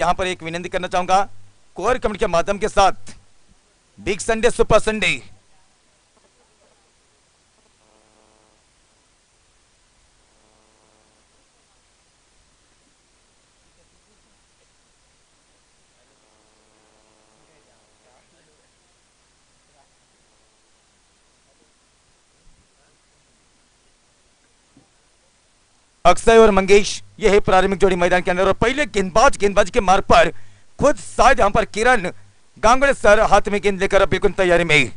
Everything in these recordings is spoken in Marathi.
यहाँ पर एक विनती करना चाहूंगा कोर कमेटी के माध्यम के साथ बिग संडे सुपर संडे अक्षय और मंगेश यह है प्रारंभिक जोड़ी मैदान के अंदर और पहले गेंदबाज के मार्ग पर खुद शायद यहां पर किरण गांगुली सर हाथ में गेंद लेकर बिल्कुल तैयारी में।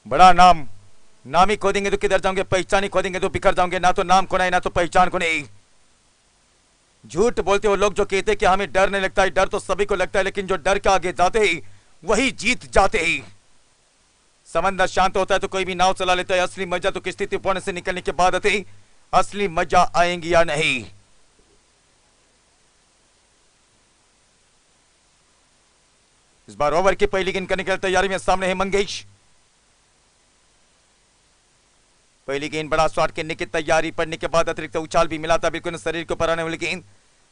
बड़ा नाम ही खो देंगे तो किधर जाओगे, पहचान ही खो देंगे तो बिखर जाओगे, ना तो नाम खोना है ना तो पहचान को नहीं। झूठ बोलते हो लोग जो कहते कि हमें डर नहीं लगता है, डर तो सभी को लगता है, लेकिन जो डर के आगे जाते ही वही जीत जाते ही। समंदर शांत होता है तो कोई भी नाव चला लेता है, असली मजा तो किश्ती तूफान से निकलने के बाद आती, असली मजा आएंगी या नहीं। इस बार ओवर की पहली गेंद करने की तैयारी में सामने है मंगेश। पहली गेंद बड़ा शॉट करने की तैयारी पड़ने के बाद अतिरिक्त उछाल भी मिला था बिल्कुल शरीर को पर आने वाली गेंद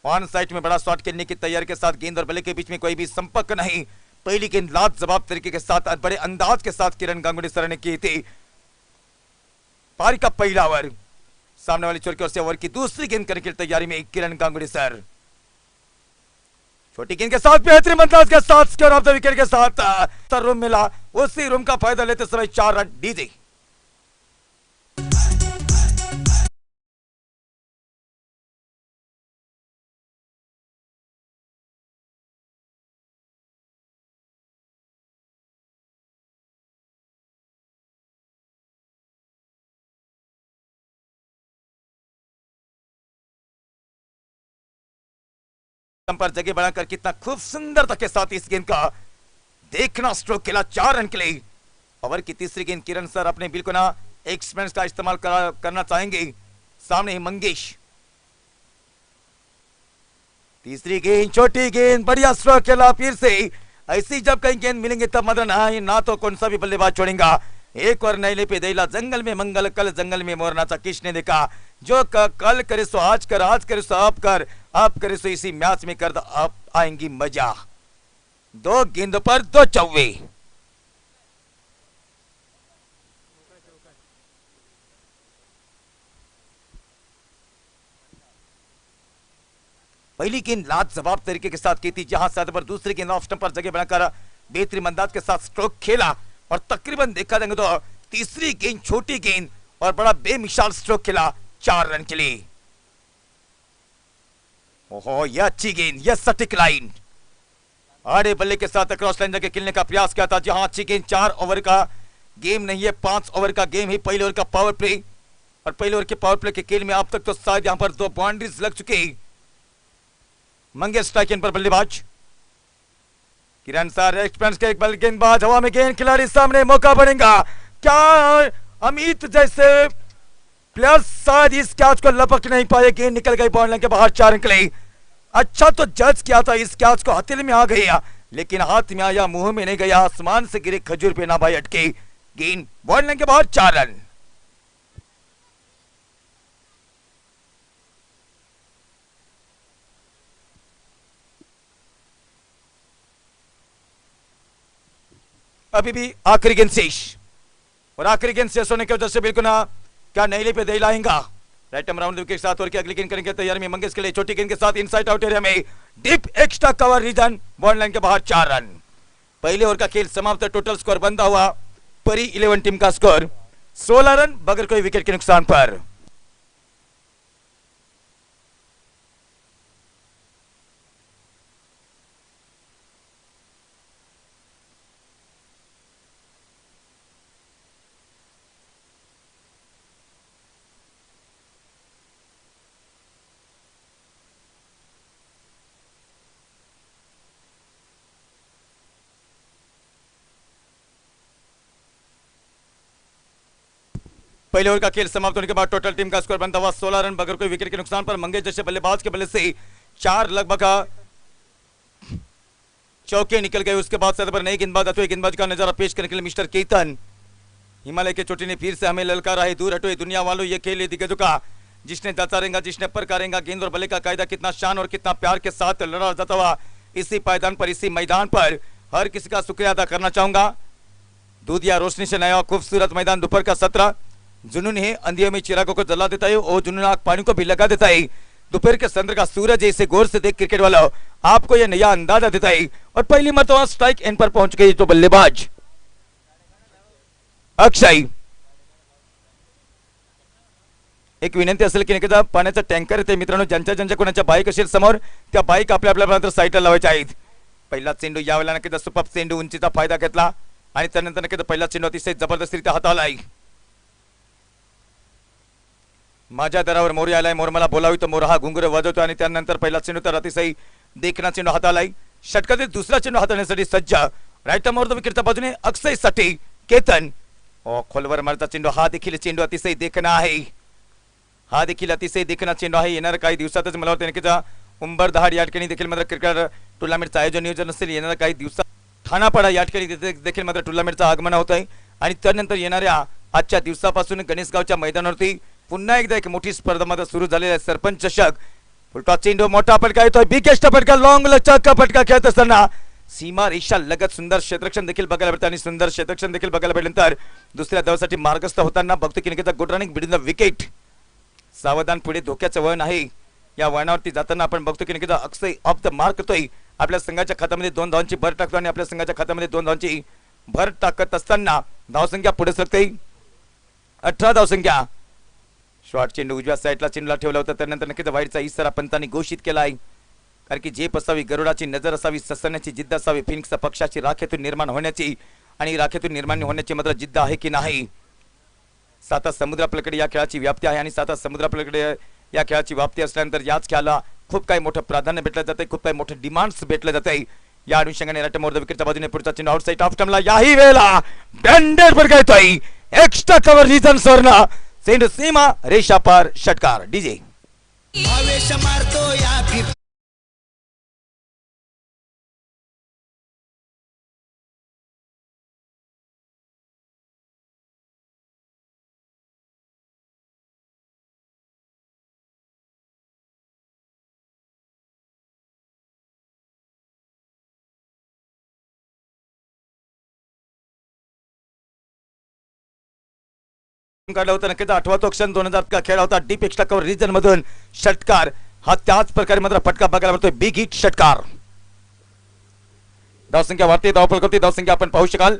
ऑन साइड में बड़ा शॉट करने की तैयारी के साथ गेंद और बल्ले के बीच में कोई भी संपर्क नहीं। पहली गेंद लाजवाब तरीके के साथ बड़े अंदाज के साथ किरण गांगुली सर ने की थी। पारी का पहला ओवर सामने वाली छोर की ओर से ओवर की दूसरी गेंद करने की तैयारी में किरण गांगुली सर। छोटी गेंद के साथ बेहतरीन अंदाज के साथ स्क्वायर ऑफ द विकेट के साथ रूम मिला, उसी रूम का फायदा लेते समय 4 रन डीजे। पर जगह बढ़ाकर कितना खूब सुंदरता के साथ इस गेंद का देखना स्ट्रोक खेला 4 रन के लिए। ओवर की तीसरी गेंद किरण सर अपने बिल्कुल ना एक्सपीरियंस का इस्तेमाल करना चाहेंगे। सामने ही मंगेश। तीसरी गेंद छोटी गेंद बढ़िया स्ट्रोक खेला फिर से। ऐसी जब कहीं गेंद मिलेंगे तब मदन आए ना तो कौन सा भी बल्लेबाज छोड़ेगा। एक और नैले पे देला जंगल में मंगल कल जंगल में मोर नाचा किसने देखा। जो कल करे सो आज कर, आज करे सो आप करे सो इसी मैच में कर, आप आएंगी मजा। 2 गेंदों पर 2 चौवे। पहली गेंद लाजवाब तरीके के साथ की थी, जहां साथ पर दूसरी गेंद ऑफ स्टंप पर जगह बनाकर बेहतरीन अंदाज के साथ स्ट्रोक खेला और तकरीबन देखा जाएगा तो तीसरी गेंद छोटी गेंद और बड़ा बेमिसाल स्ट्रोक खेला 4 रन के लिए। ओहो यह अच्छी गेंद, यह सटीक लाइन आड़े बल्ले के साथ क्रॉस लाइन जाके खेलने का प्रयास किया था। जहां अच्छी गेंद 4 ओवर का गेम नहीं है, 5 ओवर का गेम है। पहले ओवर का पावर प्ले और पहले ओवर के पावर प्ले के खेल में अब तक तो शायद यहां पर 2 बाउंड्रीज लग चुके। मंगेश स्ट्राइक पर बल्लेबाज किरण सर एक्सपीरियंस के एक बल गेंदबाज हवा में गेंद खिलाड़ी सामने मौका बनेगा क्या। अमित जैसे प्लेयर शायद इस कैच को लपक नहीं पाए, गेंद निकल गई बॉल लाइन के बाहर 4 अंक ले। अच्छा तो जज किया था, इस कैच को हथेली में आ गया लेकिन हाथ में आया मुंह में नहीं गया, आसमान से गिरे खजूर पे ना भाई अटके। गेंद बॉल लाइन के बाहर 4 रन। अभी भी आखिरी गेंद शेष और आखिरी गेंद शेष होने की वजह से बिल्कुल ना क्या नैले पे दे लाएंगा। राइट आर्म राउंड के साथ और की अगली गेंद करेंगे तैयारी में मंगेश के लिए छोटी गेंद के साथ इनसाइड आउट एरिया में deep extra cover region ball line के बाहर 4 रन। पहले ओवर का खेल समाप्त, टोटल स्कोर बंदा हुआ परी 11 टीम का स्कोर 16 रन बगैर कोई विकेट के नुकसान पर। पहले ओवर का खेल समाप्त होने के बाद टोटल टीम का स्कोर बनता हुआ 16 रन बगैर कोई विकेट के नुकसान पर। मंगेश जैसे बल्लेबाज के बल्ले से 4 लगभग चौके निकल गए। उसके बाद सतह पर नई गेंदबाज अथवा गेंदबाज का नजारा पेश करने के लिए मिस्टर केतन हिमालय के चोटी ने फिर से हमें ललकारा है। दूर हटो दुनिया वालों, ये खेल दिग्गजों का जिसने जाता रहेगा, जिसने पर करेगा, गेंद और बल्ले का कायदा कितना शान और कितना प्यार के साथ लड़ा जाता हुआ इसी पायदान पर, इसी मैदान पर हर किसी का शुक्रिया अदा करना चाहूंगा। दूधिया रोशनी से नया खूबसूरत मैदान, दोपहर का 17 जुनून है, अंधियों में चिरागों को जला देता है और जुनून आग पानी को भी लगा देता है। दोपहर के चंद्र का सूरज इसे गौर से देख क्रिकेट वाला आपको यह नया अंदाजा देता है। और पहली मरतबा स्ट्राइक एंड पर पहुंच गई तो बल्लेबाज अक्षय। एक विनंती असेल की नाही, पाण्याचा टँकर येते मित्रांनो, ज्यांच्या ज्यांच्या कोणाच्या बाईक असेल समोर त्या बाईक आपल्या आपल्या साईडला लावायच्या आहेत। पहिला चेंडू यावेळेला नक्कीच सुपर चेंडू उंचीचा फायदा घेतला आणि त्यानंतर नक्कीच पहिला चेंडू अतिशय जबरदस्तीरित्या हाताळला आहे। माझ्या दरावर मोर आलाय, मोर मला बोलावी तो मोर हा घुंगुर वाजवतो आणि त्यानंतर पहिला चेंडू तर अतिशय देखना चेंडू हाताळलाय। षटकातील दुसरा चेंडू हाताळण्यासाठी सज्ज राईट मोर विकेटच्या बाजूने अक्षय साठी केतन खोलवर मारता चेंडू, हा देखील चेंडू अतिशय देखना आहे, हा देखील अतिशय देखना चेंडू आहे। येणार काही दिवसातच मला वाटतं नक्कीच उंबरदहाड या ठिकाणी देखील मात्र क्रिकेट टुर्नामेंटचं आयोजन नियोजन असेल। येणार काही दिवसात ठाणापाडा या ठिकाणी देखील मात्र टुर्नामेंटचं आगमन होत आहे आणि त्यानंतर येणाऱ्या आजच्या दिवसापासून गणेशगावच्या मैदानावरती पुन्हा एकदा एक मोठी स्पर्धा मात्र सुरू झालेली आहे, सरपंच चषक। फुलटॉ चेंडू मोठा फटका येतोय, बिगेस्ट फटका, लॉंग लचक फटका खेळत असताना सीमा रेषा लगत सुंदर क्षेत्ररक्षण देखील बघायला भेटतं आणि सुंदर क्षेत्ररक्षण देखील बघायला भेटल्यानंतर दुसऱ्या धावासाठी मार्गस्थ होताना बघतो की नक्कीच good running between the wicket. सावधान, पुढे धोक्याचं वळण आहे, या वळणावरती जाताना आपण बघतो की नक्कीच अक्षय ऑफ द मार्क होतोय, आपल्या संघाच्या खात्यामध्ये 2 धावांची भर टाकतो आणि आपल्या संघाच्या खात्यामध्ये 2 धावांची भर टाकत असताना धावसंख्या पुढे सरकते 18 धावसंख्या। शॉर्ट चेंडू उजव्या साईडला चेंडूला ठेवला होता, त्यानंतर नक्कीच वाईडचा इशारा पंतांनी घोषित केला आहे, कारण की झेप असावी, गरुडाची नजर असावी, ससण्याची जिद्द असावी, फिनिक्स पक्षाची राखेतून निर्माण होण्याची आणि राखेतून निर्माण होण्याची मात्र जिद्द आहे की नाही। साता समुद्रापलीकडे या खेळाची व्याप्ती आहे आणि साता समुद्रापलीकडे या खेळाची व्याप्ती असल्यानंतर याच खेळाला खूप काही मोठं प्राधान्य भेटलं जाते, खूप काही मोठं डिमांड्स भेटलं जाते। या अनुषंगाने राईट मोर द विकेटच्या बाजूने पुढचा चेंडू आउटसाइड ऑफ स्टंपला, याही वेळेला बँडेड फटका येतोय, एक्स्ट्रा कव्हर रिजन सोरना चेंडू सीमा रेषा पार, षटकार डीजे आवेश मारतो या काढला होता नक्कीच आठवा तो क्षण 2000 का खेळ होता, डीप एक्स्ट्रा कव्हर रिजन मधून षटकार, हा त्याच प्रकारे मात्र फटका बघायला मिळतोय, बिग हिट षटकार। धावसंख्या वाढते, धावपळ करते, धावसंख्या आपण पाहू शकाल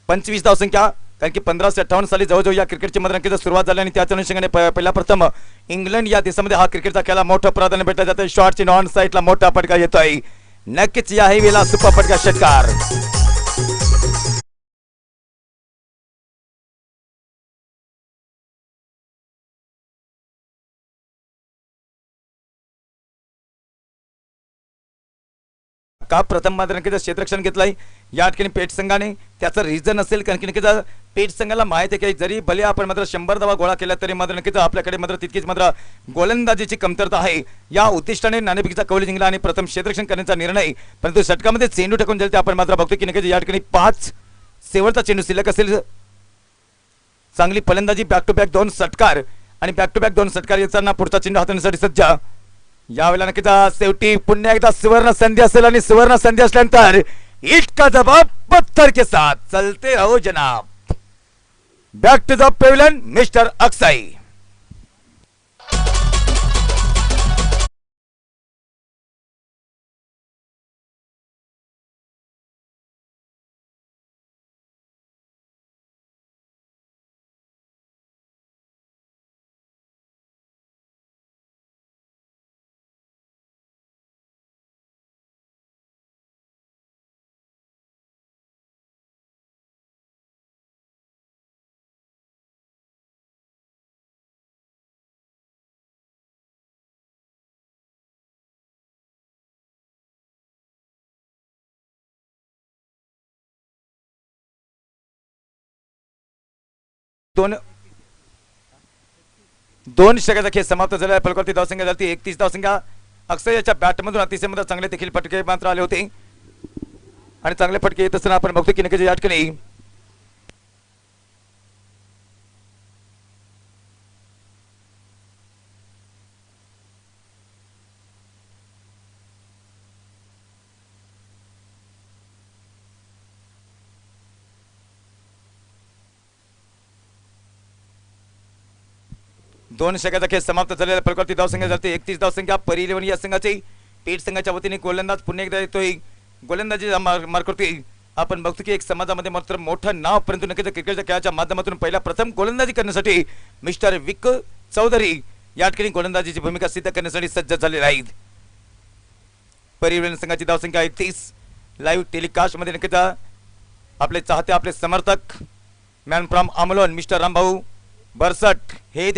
25 धावसंख्या, कारण की 1558 साली जवळजवळ या क्रिकेटची मात्र नक्कीच सुरुवात झाली आणि त्याच अनुषंगाने पहिला प्रथम इंग्लंड या देशामध्ये हा क्रिकेटचा खेळाला मोठं प्राधान्य भेटलं जातं। शॉर्ट चेंडू ऑन साईडला मोठा फटका येतोय, नक्कीच याही वेळेला सुपर फटका षटकार। का प्रथम मात्र नक्कीच क्षेत्ररक्षण घेतलंय या ठिकाणी पेट संघाने, त्याचं रिझन असेल कारण की नक्कीच पेट संघाला माहिती आहे की जरी भले आपण मात्र 100 धावा गोळा केल्या तरी मात्र नक्कीच आपल्याकडे मात्र तितकीच मात्र गोलंदाजीची कमतरता आहे। या उद्दिष्टाने नाणेफेकीचा कौल जिंकला आणि प्रथम क्षेत्ररक्षण करण्याचा निर्णय, परंतु षटकामध्ये चेंडू टाकून जाईल ते आपण मात्र बघतो की नक्कीच या ठिकाणी 5 शेवटचा चेंडू शिल्लक असेल। चांगली फलंदाजी, बॅक टू बॅक 2 षटकार आणि बॅक टू बॅक 2 षटकार येताना पुढचा चेंडू हाताळण्यासाठी सज्ज। यावेळेला नक्कीच शेवटी पुन्हा एकदा सुवर्ण संधी असेल आणि सुवर्ण संधी असल्यानंतर ईट का जवाब पत्थर के साथ चलते रहो जनाब। Back to the pavilion mister Akshay. दोन षटकाचा खेळ समाप्त झाला, फलकोती धावसंख्या झाली 31 धावसंख्या। अक्षय याच्या बॅटमधून अतिशय मात्र चांगले देखील फटके मात्र आले होते आणि चांगले फटके येत असताना आपण बघतो की नक्कीच या ठिकाणी दोन षटकाचा खेळ समाप्त झालेला फलकावरती धावसंख्या झाली 31 धावसंख्या परी 11 या संघाची पेठ संघाच्या वतीने गोलंदाज पुन्हा एकदा येतोय गोलंदाजी मार्कवरती आपण बघतो की एक समाजामध्ये मात्र मोठं नाव परंतु नक्कीच क्रिकेटच्या खेळाच्या माध्यमातून पहिला प्रथम गोलंदाजी करण्यासाठी मिस्टर विक चौधरी या ठिकाणी गोलंदाजीची भूमिका सिद्ध करण्यासाठी सज्ज झालेले आहेत परिवहन संघाची धावसंख्या 31 लाईव्ह टेलिकास्ट मध्ये नक्कीच आपले चाहते आपले समर्थक मॅन फ्रॉम अमलोन मिस्टर रामभाऊ बरसट हे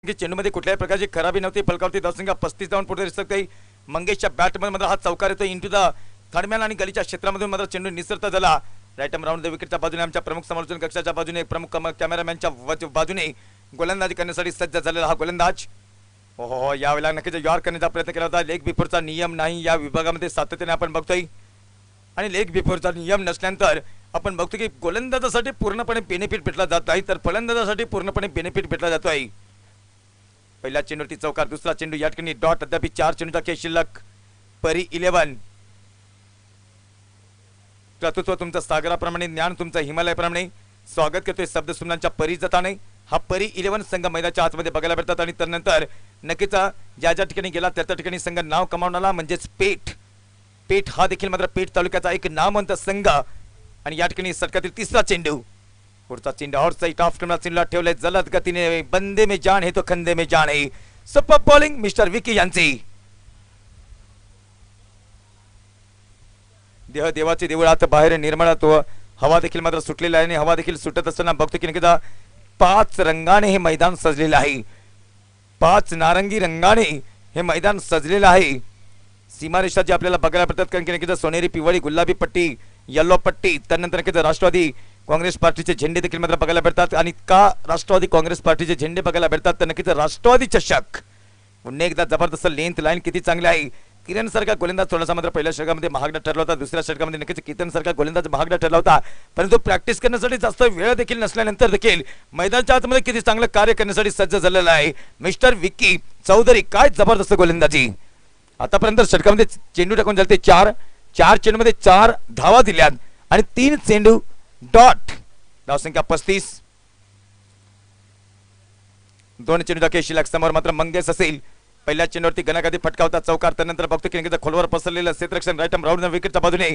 चेंडूमध्ये कुठल्याही प्रकारची खराबी नव्हती फलकावरती धावसंख्या 35 धावून पुढे दिसत काही मंगेशच्या बॅटमध्ये मात्र हा चौकार येतो इंटू द थर्डमॅन आणि गलीच्या क्षेत्रामधून मात्र चेंडू निसरता झाला राईट राऊंड द विकेटच्या बाजूने आमच्या प्रमुख समालोचन कक्षाच्या बाजूने प्रमुख कॅमेरामॅनच्या बाजूने गोलंदाजी करण्यासाठी सज्ज झालेला हा गोलंदाज हो यावेळेला नक्कीच यॉर्क करण्याचा प्रयत्न केला होता लेग बिफोरचा नियम नाही या विभागामध्ये सातत्याने आपण बघतोय आणि लेग बिफोरचा नियम नसल्यानंतर आपण बघतो की गोलंदाजासाठी पूर्णपणे बेनिफिट भेटला जात नाही तर फलंदाजासाठी पूर्णपणे बेनिफिट भेटला जातोय पहिला चेंडूवरती चौकार दुसरा चेंडू या ठिकाणी डॉट अद्याप 4 चेंडूचा खेळ शिल्लक परी 11 कर्तृत्व तुमचं सागराप्रमाणे ज्ञान तुमचं हिमालयाप्रमाणे स्वागत करतोय शब्द सुमनांच्या परी जाताने हा परी 11 संघ मैदानाच्या आतमध्ये बघायला भेटतात आणि त्यानंतर नक्कीच ज्या ज्या ठिकाणी गेला त्या त्या ठिकाणी संघ नाव कमावणारा म्हणजेच पेठ हा देखील मात्र पेठ तालुक्याचा एक नामवंत संघ आणि या ठिकाणी षटकातील तिसरा चेंडू पुढचा चेंडू आउट साइड ऑफ कमरा चेंडूला ठेवलाय जलद गतीने बंदे में जान है तो खंदे में जान है सुपर बॉलिंग मिस्टर विकी यांची देह देवाचे देऊळ आता बाहेर निर्मळा तो हवा देखील मात्र सुटलेला आहे आणि हवा देखील सुटत असताना बघतो की नक्कीच 5 रंगाने हे मैदान सजलेलं आहे 5 नारंगी रंगाने हे मैदान सजलेलं आहे सीमारेषा जी आपल्याला बघायला पडतात कारण की नक्कीच सोनेरी पिवळी गुलाबी पट्टी येलो पट्टी त्यानंतर नक्कीच राष्ट्रवादी काँग्रेस पार्टीचे झेंडे देखील मात्र बघायला भेटतात आणि का राष्ट्रवादी काँग्रेस पार्टीचे झेंडे बघायला भेटतात तर नक्कीच राष्ट्रवादी चषक पुन्हा एकदा जबरदस्त लेंथ लाईन किती चांगली आहे किरण सारखा गोलंदाज थोडासा मात्र पहिल्या षटकामध्ये महागडा ठरला होता दुसऱ्या षटकामध्ये नक्कीच किरण सारखा गोलंदाज महागडा ठरला होता परंतु प्रॅक्टिस करण्यासाठी जास्त वेळ देखील नसल्यानंतर देखील मैदानाच्या आतमध्ये किती चांगलं कार्य करण्यासाठी सज्ज झालेला आहे मिस्टर विक्की चौधरी काय जबरदस्त गोलंदाजी आतापर्यंत षटकामध्ये चेंडू टाकून झाले ते 4 चेंडूमध्ये 4 धावा दिल्यात आणि 3 चेंडू डॉट धावसंख्या 35 2 चेंडूचा खेळ शिल्लक समोर मात्र मंगेश असेल पहिल्या चेंडूवरती गणागती फटका होता चौकार त्यानंतर बघतो की नक्कीच खोलवर पसरलेलं क्षेत्ररक्षण राईट राऊंड विकेटच्या बाजूने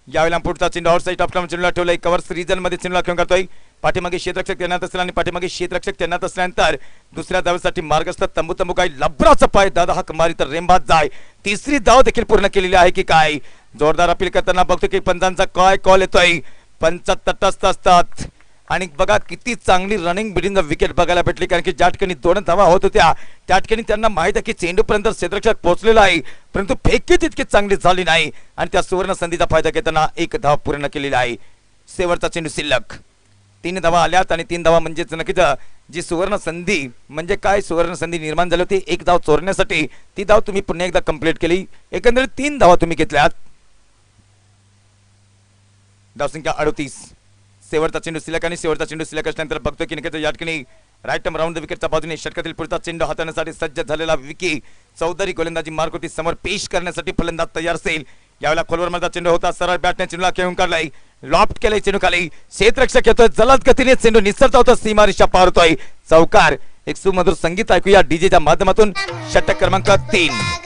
यावेळेला पुढचा चेंडू आउट साइड ऑफ चेंडूला ठेवलाय कव्हर्स रिजन मध्ये चेंडूला खेळून करतोय पाठीमागे क्षेत्ररक्षक तैनात असला आणि पाठीमागे क्षेत्ररक्षक तैनात असल्यानंतर दुसऱ्या धावेसाठी मार्गस्थ तंबू काही लबराचा पाय दादा हा मारी तर रेंबात जाय तिसरी धाव देखील पूर्ण केलेली आहे की काय जोरदार अपील करताना बघतो की पंचांचा काय कॉल येतोय पंच तटस्थ असतात आणि बघा किती चांगली रनिंग बिटवीन द विकेट बघायला भेटली कारण की ज्या ठिकाणी 2 धावा होत होत्या त्या ठिकाणी त्यांना माहित आहे की चेंडूपर्यंत क्षेत्ररक्षक पोहोचलेला आहे परंतु फेकी तितकी चांगली झाली नाही आणि त्या सुवर्ण संधीचा फायदा घेताना 1 धाव पूर्ण केलेला आहे शेवटचा चेंडू शिल्लक 3 धावा आल्यात आणि 3 धावा म्हणजेच नक्कीच जी सुवर्ण संधी म्हणजे काय सुवर्ण संधी निर्माण झाली होती 1 धाव चोरण्यासाठी ती धाव तुम्ही पुन्हा एकदा कंप्लीट केली एकंदरीत 3 धावा तुम्ही घेतल्यात धावसंख्या 38 शेवटचा चेंडू शिल्लक आणि शेवटचा चेंडू शिल्लक असल्यानंतर बघतो की नक्कीच या ठिकाणी राईट राऊंड द विकेटच्या बाजूने षटकातील पुढचा चेंडू हाताळण्यासाठी सज्ज झालेला विकी चौधरी गोलंदाजी मार्गवरती समोर पेश करण्यासाठी फलंदाज तयार असेल यावेळेला खोलवर मधला चेंडू होता सरळ बॅटने चेंडूला खेळून काढलाय लॉफ्ट केलाय चेंडू खाली क्षेत्ररक्षक येतोय जलद गतीने चेंडू निसरता होता सीमारेषा पार होतोय चौकार एक सुमधुर संगीत ऐकूया डीजेच्या माध्यमातून षटक क्रमांक 3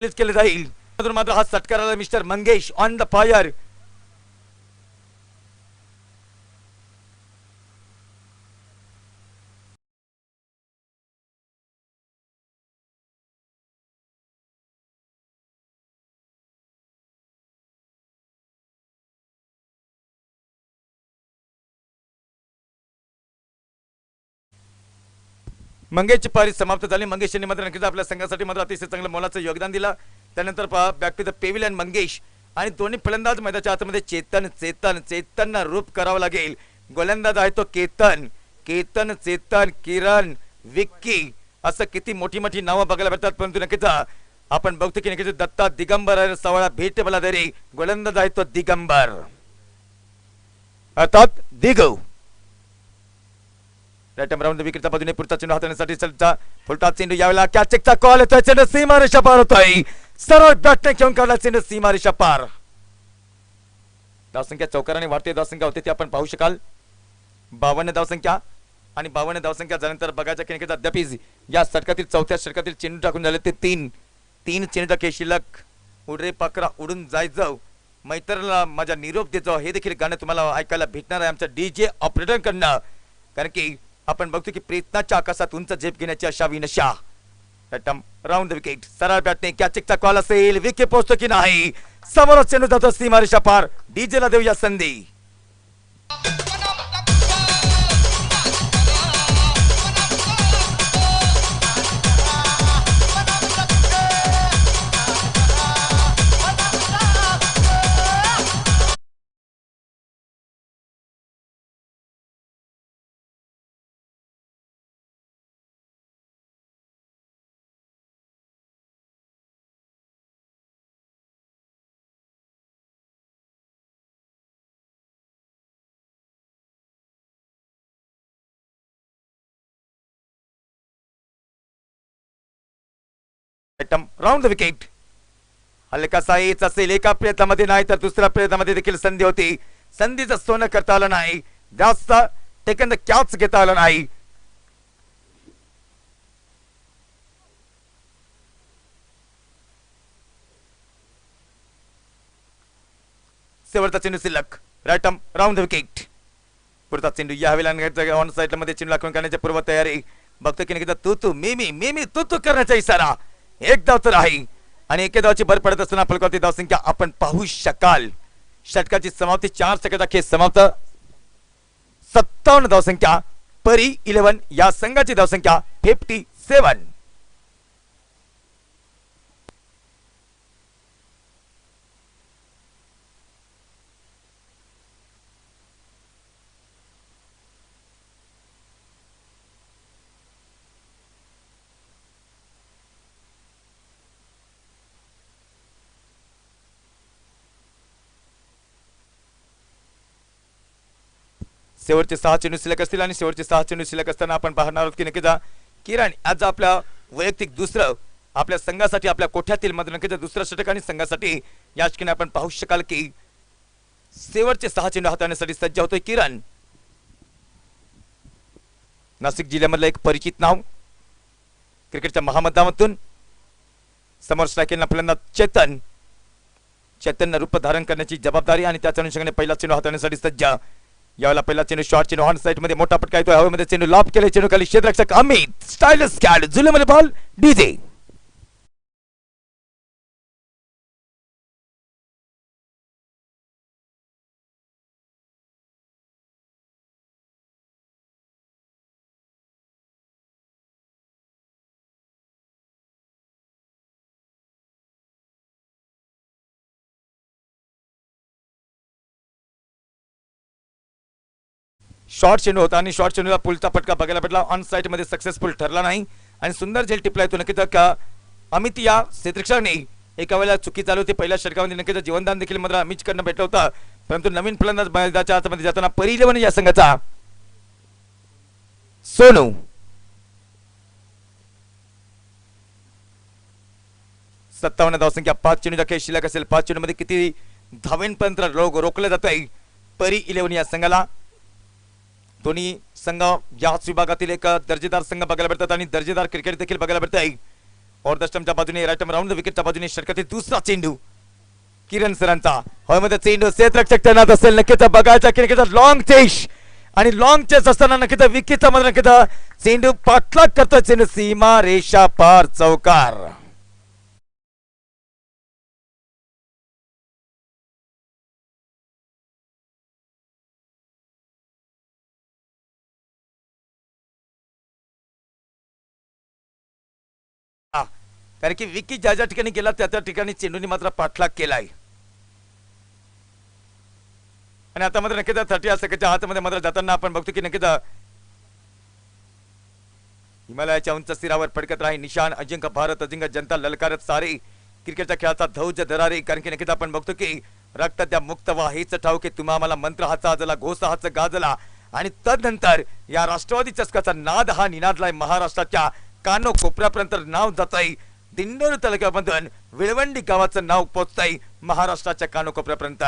केले जाईल. मात्र हा षटकाराला mister Mangesh on the fire. मंगेशची पारी समाप्त झाली. मंगेश यांनी मात्र नक्कीच आपल्या संघासाठी मात्र अतिशय चांगलं मोलाचं योगदान दिलं. त्यानंतर पहा back to the pavilion Mangesh आणि दोन्ही फलंदाज मैदानाच्या आतमध्ये चेतन रूप करावं लागेल. गोलंदाज आहे तो केतन किरण विक्की असं किती मोठी मोठी नावं बघायला भेटतात. परंतु नक्कीच आपण बघतो की नक्कीच दत्ता दिगंबर सवाळा भेट मला दरे. गोलंदाज आहे तो दिगंबर अर्थात दिगो. राऊंड विकेटच्या बाजूने पुढचा चेंडू हाताळण्यासाठी चलता फुलटा चेंडू यावेळेला कॅचचा कॉल येतोय. चेंडू सीमारेषा पार होतोय. सरळ बॅटने घेऊन काढला चेंडू सीमारेषा पार. धावसंख्या चौकाराने वाढते. धावसंख्या होते ते आपण पाहू शकाल 52 धावसंख्या आणि 52 धावसंख्या झाल्यानंतर बघायच्या की अद्याप या षटकातील चौथ्या षटकातील चेंडू टाकून झाले ते तीन चेंडू टाके शिल्लक. उडरे पाकरा उडून जायचं मैत्रीला माझा निरोप देतो हे देखील गाणं तुम्हाला ऐकायला भेटणार आहे आमच्या डीजे ऑपरेटर कडनं. कारण की आपण बघतो की प्रयत्नाच्या आकाशात उंच झेप घेण्याची अशा विनशा. राऊंड विकेट सरळ बॅटने कॅचिंगचा कॉल असेल. विकेट पोहोचतो की नाही. समोर चेंडू जातो सीमारेषा पार. डीजेला देऊया संधी. राऊंड विकेट हलका साईच असेल. एका प्रयत्नामध्ये नाही तर दुसऱ्या प्रयत्नामध्ये देखील संधी होती. संधीचं सोनं करता आलं नाही. जास्त टेकन कॅच घेता आलं नाही. शेवटचा चेंडू शिल्लक. Round wicket. पुढचा चेंडू यावेळेला ऑन साइड मध्ये चेंडू लागून करण्याची पूर्व तयारी. बघतो की तू मी तू करण्याचा इशारा. एक धाव तर आहे आणि एके धावाची भर पडत असताना फलकावरती धावसंख्या आपण पाहू शकाल. षटकाची समाप्ती 4 सेकंदात खेळ समाप्त. 57 धावसंख्या. परी 11 या संघाची धावसंख्या 57. शेवटचे 6 चेंडू शिल्लक असतील आणि शेवटचे 6 चेंडू शिल्लक असताना आपण पाहणार आहोत की नक्कीच किरण आज आपल्या वैयक्तिक दुसरं आपल्या संघासाठी आपल्या कोठ्यातील मध्ये नक्कीच दुसऱ्या षटक आणि संघासाठी या ठिकाणी आपण पाहू शकाल की शेवटचे 6 चेंडू हाताळण्यासाठी सज्ज होतोय किरण. नाशिक जिल्ह्यामधलं एक परिचित नाव क्रिकेटच्या महामैदानातून. समोर स्ट्रायकिंगला फलंदाज चेतन रूप धारण करण्याची जबाबदारी आणि त्याच अनुषंगाने पहिला चेंडू हाताळण्यासाठी सज्ज. यावेळेला पहिला चेंडू शॉर्ट चेंडू ऑन साइड मध्ये मोठा फटका येतोय. हवेमध्ये चेंडू लॉप केले. चेंडू खाली क्षेत्ररक्षक अमित स्टाइलिश कॅड जुलेमध्ये बॉल डीजे. शॉर्ट चेंडू होता आणि शॉर्ट चेंडूला पुलचा फटका बघायला भेटला. ऑन साइड मध्ये सक्सेसफुल ठरला नाही आणि सुंदर झेल टिपला येतो. नक्कीच का अमित या क्षेत्ररक्षकाने एका वेळेला चुकी चालू होती. पहिल्या षटकामध्ये नक्कीच जीवनदान देखील मात्र अमित कडनं भेटलं होतं. परंतु नवीन फलंदाज मैदानाच्या आतमध्ये जाताना परी 11 या संघाचा सोनू. सत्तावन्न धावसंख्या. 5 चेंडूचा खेळ शिल्लक असेल. 5 चेंडू मध्ये किती धावेंपर्यंत रोखलं जात आहे परी 11 या संघाला. दोन्ही संघ याच विभागातील एक दर्जेदार संघ बघायला भेटतात आणि दर्जेदार क्रिकेट देखील बघायला भेटत आहे. और दशमच्या बाजूने राईट राऊंड विकेटच्या बाजूने षटकातील दुसरा चेंडू किरण सरांचा हवेमध्ये चेंडू क्षेत्ररक्षक तैनात असेल नक्कीच बघायचा की नक्कीच लॉंग चेस आणि लॉंग चेस असताना नक्कीच विकेटचा मध्ये नक्कीच चेंडू पाठलाग करतोय चेंडू सीमा रेषा पार चौकार कारण की विकी ज्या ज्या ठिकाणी गेला त्या त्या ठिकाणी चेंडूने मात्र पाठलाग केलाय आणि आता मात्र नक्कीच 30 सेकंडच्या हातामध्ये मात्र जाताना आपण बघतो की नक्कीच हिमालयाच्या उंच स्थिरावर फडकत राही निशान अजिंक्य भारत अजिंक्य जनता ललकारत सारे क्रिकेटच्या खेळाचा धौज धरारे कारण की नक्कीच आपण बघतो की रक्त त्या मुक्त व्हा हेच ठाऊक आहे तुम्हा मला मंत्र हाचा आजला घोष हाच गाजला आणि तदनंतर या राष्ट्रवादी चषकाचा नाद हा निनादलाय महाराष्ट्राच्या कानो कोपऱ्यापर्यंत नाव जातंय दिंडोरी तालुक्यामधून विळवंडी गावाचं नाव पोहोचतंय महाराष्ट्राच्या कानो कोपऱ्यापर्यंत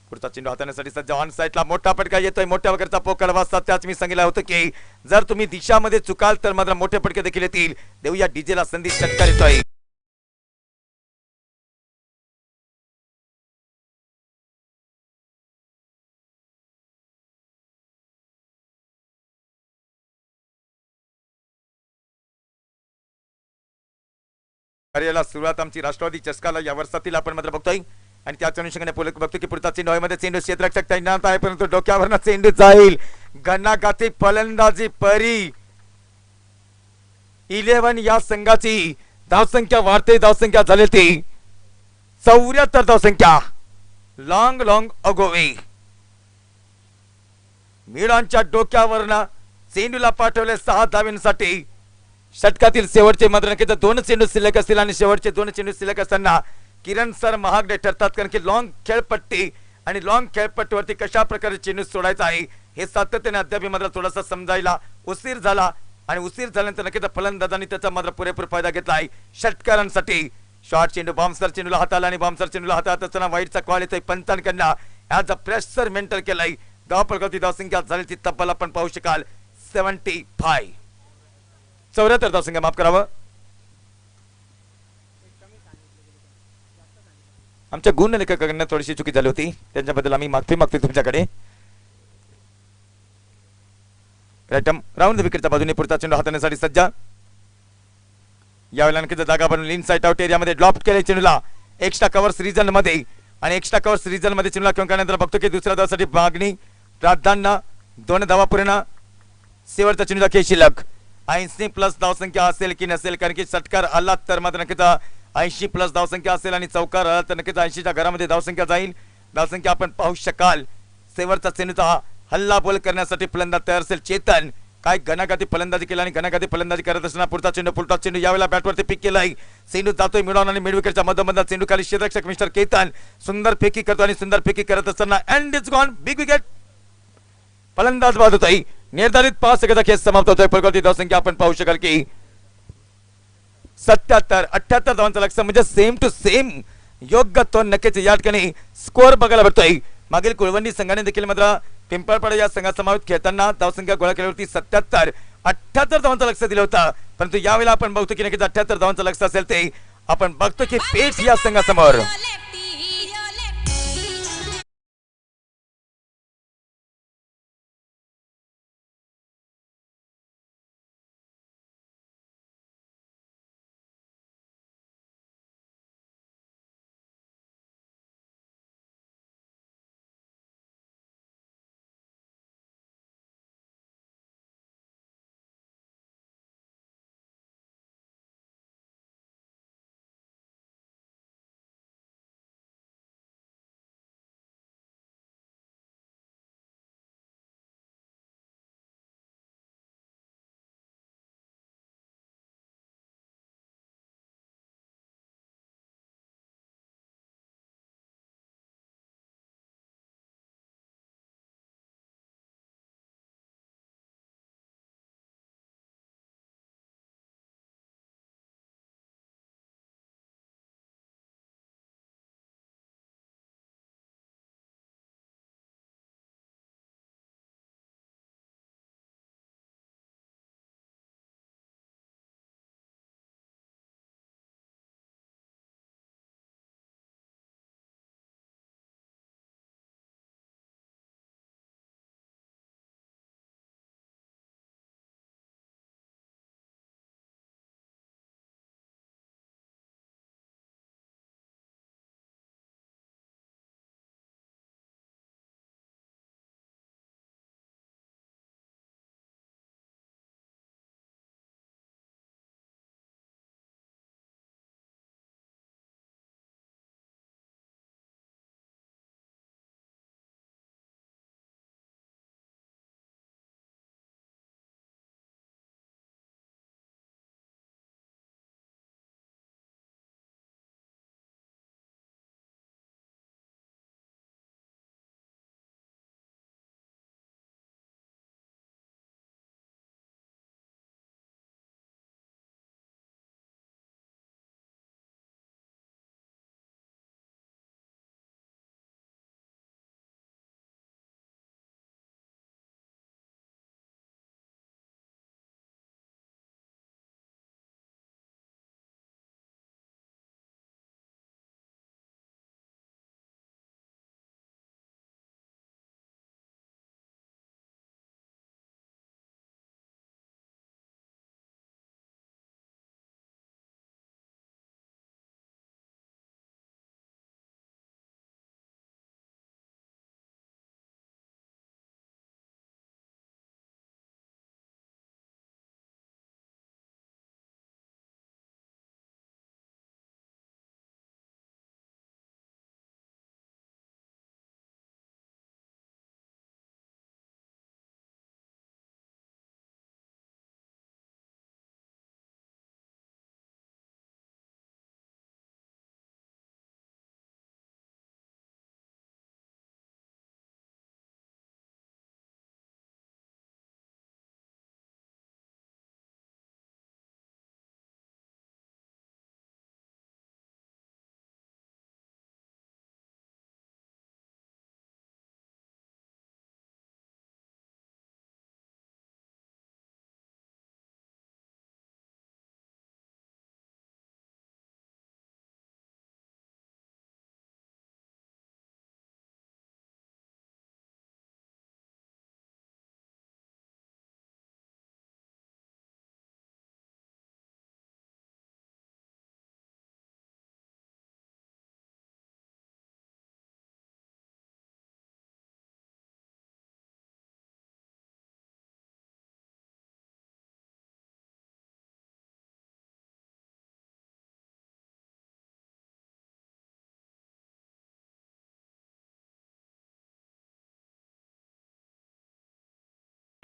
पुढचा चेंडू हाताळण्यासाठी सज्ज ऑन साईडला मोठा फटका येतोय मोठ्या वगैरेचा पोकळ वाजता त्याच मी सांगितलं होतं की जर तुम्ही दिशामध्ये चुकाल तर मात्र मोठे फटके देखील येतील देऊया डीजेला संधी षटकार येतोय कार्याला सुरुवात आमची राष्ट्रवादी चषकाला या वर्षातील आपण मात्र बघतोय आणि त्याच अनुषंगाने बघतो की पुढचा चेंडू मध्ये चेंडू क्षेत्ररक्षक तैनात आहे परंतु डोक्यावरनं चेंडू जाईल घनाघाती फलंदाजी परी 11 या संघाची धावसंख्या वाढते धावसंख्या झाली ती 74 धावसंख्या लॉंग लॉंग अगोवे मिळांच्या डोक्यावरनं चेंडूला पाठवले 6 धावांसाठी षटकातील शेवटचे मात्र नक्कीच 2 चेंडू शिल्लक असतील आणि शेवटचे 2 चेंडू शिल्लक असताना किरण सर महागडे ठरतात कारण की लॉंग खेळपट्टी आणि लॉंग खेळपट्टीवरती कशा प्रकारे चेंडू सोडायचा आहे हे सातत्याने अद्याप मात्र थोडासा समजायला उशीर झाला आणि उशीर झाल्यानंतर नक्कीच फलंदाजांनी त्याचा मात्र पुरेपूर फायदा घेतला आहे षटकारांसाठी शॉर्ट चेंडू बॉम्बसर चेंडूला हाताला आणि बॉम्बसर चेंडूला हातात असताना वाईटचा कॉल येतोय पंचांकडनं ॲज अ प्रेशर मेंटर केलाय धाव प्रगती धावसंख्या झालेली तब्बल आपण पाहू शकाल 75 74 धावसंख्या माफ करावं आमच्या गुण लेखकांना थोडीशी चुकी झाली होती त्यांच्याबद्दल आम्ही माफी मागतोय तुमच्याकडे राऊंड विकेटच्या बाजूने पुढचा चेंडू हाताळण्यासाठी सज्ज यावेळेला नक्कीच जागा बनवून इन साइड आउट एरियामध्ये ड्रॉप केले चेंडूला एक्स्ट्रा कव्हर्स रिजन मध्ये आणि एक्स्ट्रा कव्हर्स रिजन मध्ये चेंडूला किंवा करण्यानंतर बघतो की दुसऱ्या धावासाठी मागणी प्राधान्य 2 धावा पूर्ण शेवटचा चेंडूचा खेळ शिल्लक 80+ धावसंख्या असेल की नसेल कारण की षटकार आला तर मात्र नक्कीच 80+ धावसंख्या असेल आणि चौकार आला तर नक्कीच 80च्या घरामध्ये धावसंख्या जाईल धावसंख्या आपण पाहू शकाल शेवटचा चेंडूचा हल्ला बोल करण्यासाठी फलंदाज तयार असेल चेतन काय घनाघाती फलंदाजी केला आणि घनाघाती फलंदाजी करत असताना पुढचा चेंडू यावेळेला बॅटवरती पिक केलाय चेंडू जातोय मिळवून आणि मिड विकेटच्या मधोमध चेंडू खाली क्षेत्ररक्षक मिस्टर केतन सुंदर फेकी करतो आणि सुंदर फेकी करत असताना end it's gone big wicket फलंदाज बाद होतोय निर्धारित 5 सेकंदाचा खेळ समाप्त होतोय प्रगती धावसंख्या आपण पाहू शकाल की 77-78 धावांचा लक्ष्य म्हणजे सेम टू सेम योग्य तो नक्कीच या ठिकाणी स्कोअर बघायला भेटतोय मागील कुळवंडी संघाने देखील मात्र पिंपळपाडा या संघासमवेत खेळताना धावसंख्या गोळा केल्यावरती 77-78 धावांचा लक्ष्य दिलं होतं परंतु यावेळेला आपण बघतो की नक्कीच 78 धावांचा लक्ष्य असेल ते आपण बघतो की पेठ या संघासमोर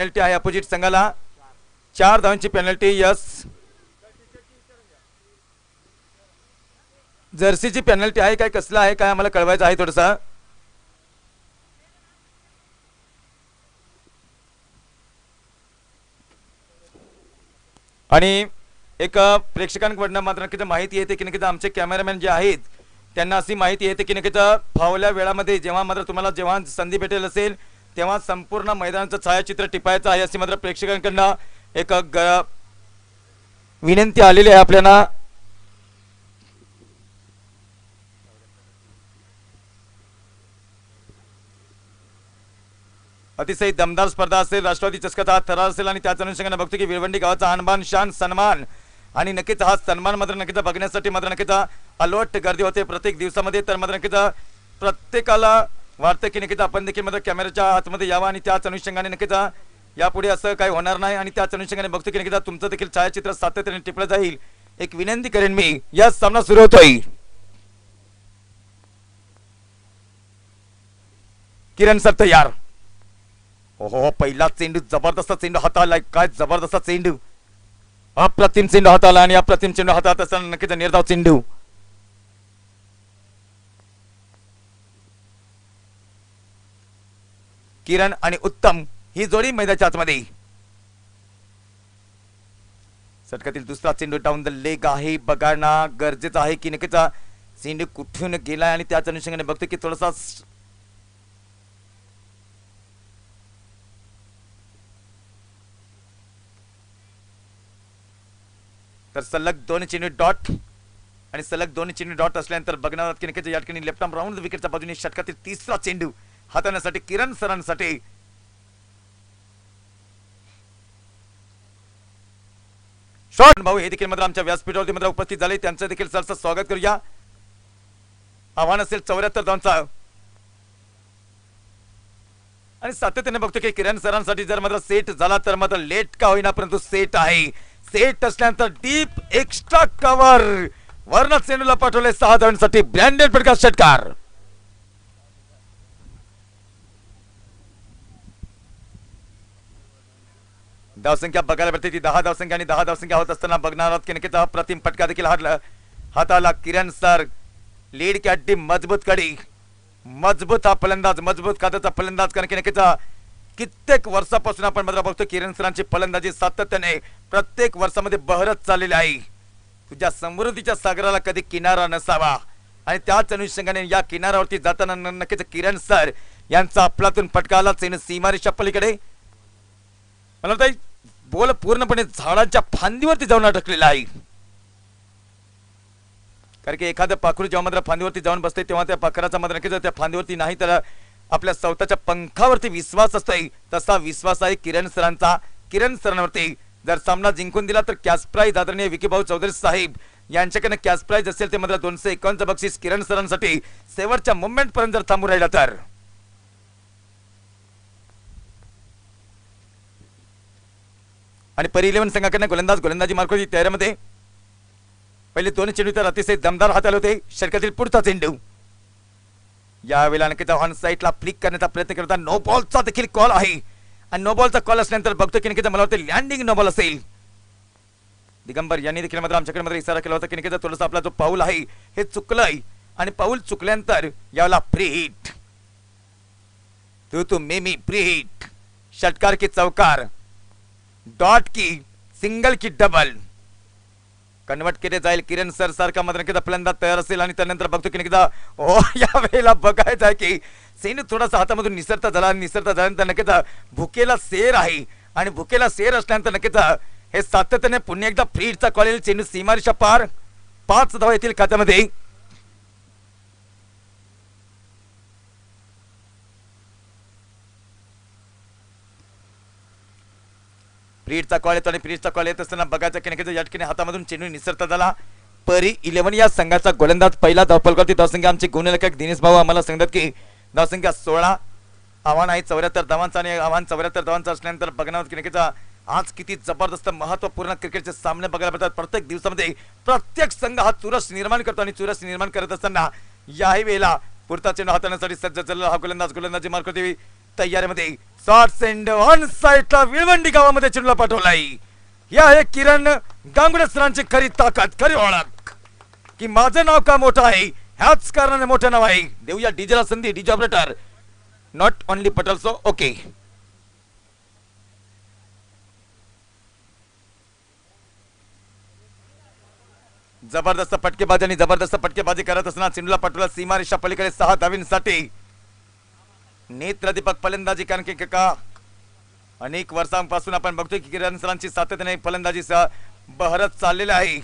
पेनल्टी आहे अपोजिट संघाला 4 धावांची पेनल्टी. यस जर्सीची पेनल्टी आहे काय कसलं आहे काय आम्हाला कळवायचं आहे थोडंसं. आणि एक प्रेक्षकांकडनं मात्र नक्कीच माहिती येते की नक्कीच आमचे कॅमेरामॅन जे आहेत त्यांना अशी माहिती येते की नक्कीच फावल्या वेळामध्ये जेव्हा मात्र तुम्हाला जेव्हा संधी भेटेल असेल तेव्हा संपूर्ण मैदानाचं छायाचित्र टिपायचं आहे अशी मात्र प्रेक्षकांकडनं एक विनंती आलेली आहे आपल्याला. अतिशय दमदार स्पर्धा असेल. राष्ट्रवादी चषकाचा हा थरार असेल आणि त्याच अनुषंगाने बघतो की विळवंडी गावाचा आणबान शान सन्मान आणि नक्कीच हा सन्मान मात्र नक्कीच बघण्यासाठी मात्र नक्कीच अलॉट गर्दी होते प्रत्येक दिवसामध्ये. तर मात्र नक्कीच प्रत्येकाला वाटतं की नक्कीच आपण देखील मात्र कॅमेऱ्याच्या आतमध्ये यावं आणि त्याच अनुषंगाने नक्कीच यापुढे असं काही होणार नाही आणि त्याच अनुषंगाने बघतो की नक्कीच तुमचं देखील छायाचित्र सातत्याने टिपलं जाईल. एक विनंती करेन मी. या सामना सुरू होतोय. किरण सर तयार. ओहो पहिला चेंडू जबरदस्त चेंडू हाताला काय जबरदस्त चेंडू अप्रतिम चेंडू हाताला आणि अप्रतिम चेंडू हातात असताना नक्कीच निर्धाव चेंडू. किरण आणि उत्तम ही जोडी मैदानाच्या आतमध्ये. षटकातील दुसरा चेंडू डाऊन द लेग आहे. बघणं गरजेचं आहे की नक्कीच चेंडू कुठून गेलाय आणि त्याच अनुषंगाने बघतो की थोडासा तर सलग 2 चेंडू डॉट आणि सलग 2 चेंडू डॉट असल्यानंतर बघणार की नक्कीच या ठिकाणी लेफ्ट आर्म राऊंड विकेटच्या बाजूने षटकातील तिसरा चेंडू हाताळण्यासाठी किरण सरांसाठी. शॉट भाऊ हे देखील मात्र आमच्या व्यासपीठावरती मात्र उपस्थित झाले त्यांचं देखील सरचं स्वागत करूया. आव्हान असेल 74 धावांचा आणि सातत्याने बघतो की किरण सरांसाठी जर मात्र सेट झाला तर मात्र लेट का होईना परंतु सेट आहे. सेट असल्यानंतर डीप एक्स्ट्रा कव्हर वर्ण चेंडूला पाठवले 6 धावांसाठी ब्रँडेड फटका षटकार. धावसंख्या बघायला भेटते ती 10 धावसंख्या आणि 10 धावसंख्या होत असताना बघणार आहोत की नक्कीच अप्रतिम फटका देखील हाताला किरण सर लीड कॅडी मजबूत कडी मजबूत हा फलंदाज मजबूत खात्याचा फलंदाज कारण की नक्कीच कित्येक वर्षापासून आपण मात्र बघतो किरण सरांची फलंदाजी सातत्याने प्रत्येक वर्षामध्ये बहरत चाललेली आहे. तुझ्या समृद्धीच्या सागराला कधी किनारा नसावा आणि त्याच अनुषंगाने या किनाऱ्यावरती जाताना नक्कीच किरण सर यांचा आपलातून फटका आला सीमारेषा पलीकडे. मला वाटतं बोल पूर्णपणे झाडांच्या फांदीवरती जाऊन अटकलेला आहे. कारण की एखादं पाखरू जेव्हा मात्र फांदीवरती जाऊन बसते तेव्हा त्या पाखराचा मात्र नक्कीच त्या फांदीवरती नाही तर आपल्या स्वतःच्या पंखावरती विश्वास असतोय. तसा विश्वास आहे किरण सरांचा. किरण सरांवरती जर सामना जिंकून दिला तर कॅश प्राइज आदरणीय विकीभाऊ चौधरी साहेब यांच्याकडे कॅश प्राइज असेल ते मात्र 251 बक्षीस किरण सरांसाठी शेवटच्या मुवमेंट पर्यंत जर थांबून राहिला तर. आणि परी 11 संघाकडे गोलंदाजी मार्क होती तयारीमध्ये. पहिले 2 चेंडू तर अतिशय दमदार हाताळले होते. षटकातील पुढचा चेंडू यावेळेला नक्कीच ऑन साईडला फ्लिक करण्याचा प्रयत्न करता नो बॉलचा देखील कॉल आहे आणि नो बॉलचा कॉल असल्यानंतर बघतो की नक्कीच मला वाटतं लँडिंग नो बॉल असेल. दिगंबर यांनी देखील मात्र आमच्याकडे मात्र इशारा केला होता की नक्कीच थोडासा आपला जो पाऊल आहे हे चुकलंय आणि पाऊल चुकल्यानंतर यावेळेला फ्री हिट तू मी फ्री हिट षटकार की चौकार डॉट की सिंगल की डबल कन्वर्ट केले जाईल. किरण सर सारखा मात्र नक्कीच फलंदाज तयार असेल आणि त्यानंतर बघतो की नक्कीच हो या वेळेला बघायचं आहे की चेंडू थोडासा हातामधून निसरता झाल्यानंतर नक्कीच भुकेला शेर आहे आणि भुकेला शेर असल्यानंतर नक्कीच हे सातत्याने पुन्हा एकदा फ्री हिटचा कॉल येईल. चेंडू सीमारेषा पार 5 धावा येतील खात्यामध्ये. फ्रीडचा कॉल येतो आणि फ्रीडचा कॉल येत असताना बघायचं की नक्कीच या ठिकाणी हातामधून चेंडू निसरता झाला. परी 11 या संघाचा गोलंदाज पहिला धावफलकावरती धावसंख्या आमचे गुणलेखक दिनेश भाऊ आम्हाला सांगतात की धावसंख्या 16 आव्हान आहे 74 धावांचा आणि आव्हान 74 धावांचा असल्यानंतर बघणार की नक्कीच आज किती जबरदस्त महत्वपूर्ण क्रिकेटचे सामने बघायला मिळतात. प्रत्येक दिवसामध्ये प्रत्येक संघ हा चुरस निर्माण करतो आणि चुरस निर्माण करत असताना याही वेळेला पुढचा चेंडू हाताळण्यासाठी सज्ज झालेला हा गोलंदाजी मार्क देवी तयारीमध्ये 60 सेंड ऑन साइडला विळवंडी गावामध्ये चेंडूला पाठवलाय. या आहे किरण गांगुडे सरांची खरी ताकद, खरी ओळख की माझं नाव का मोठं आहे, ह्याच कारणाने मोठं नाव आहे. देऊया डीजेला संधी. DJ operator not only but also okay. जबरदस्त फटकेबाजी आणि जबरदस्त फटकेबाजी करत असताना चेंडूला पाठवला सीमारेषा पलीकडे 6 धावींसाठी. नेत्रदीपक फलंदाजी, कारण की का अनेक वर्षांपासून आपण बघतोय की किरण सरांची सातत्याने फलंदाजीसह बहरत चाललेली आहे.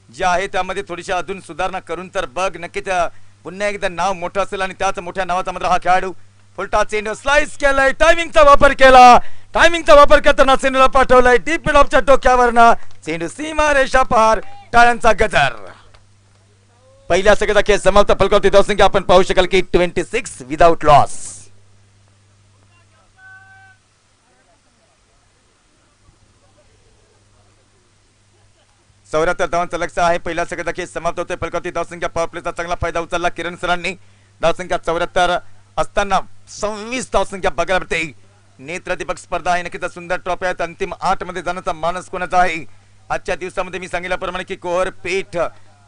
जे आहे त्यामध्ये थोडीशी अजून सुधारणा करून तर बघ, नक्कीच पुन्हा एकदा नाव मोठं असेल आणि त्याच मोठ्या नावाचा मात्र हा खेळाडू. फुलटा चेंडू स्लाइस केलाय, टायमिंगचा वापर केला, टायमिंगचा वापर करताना चेंडूला पाठवलाय डीप मिड ऑफच्या डोक्यावरनं. चेंडू सीमा रेषा पार, टाळ्यांचा गजर. पहिल्या सगळ्याचा खेळ समाप्त. फलकावरती धावसंख्या आपण पाहू शकाल की 26 विदाउट लॉस. चौऱ्याहत्तर धावांचा लक्ष्य आहे. पहिल्या सगळ्याचा खेळ समाप्त होतोय. फलकावरती धावसंख्या पॉवर प्लेचा चांगला फायदा उचलला किरण सरांनी. धावसंख्या 74 असताना 26 धावसंख्या बघायला मिळते. नेत्रदीपक स्पर्धा आहे, नक्कीच सुंदर ट्रॉफी आहेत. अंतिम 8 मध्ये जाण्याचा मानस कोणाचा आहे. आजच्या दिवसामध्ये मी सांगितल्याप्रमाणे की कोहर, पेठ,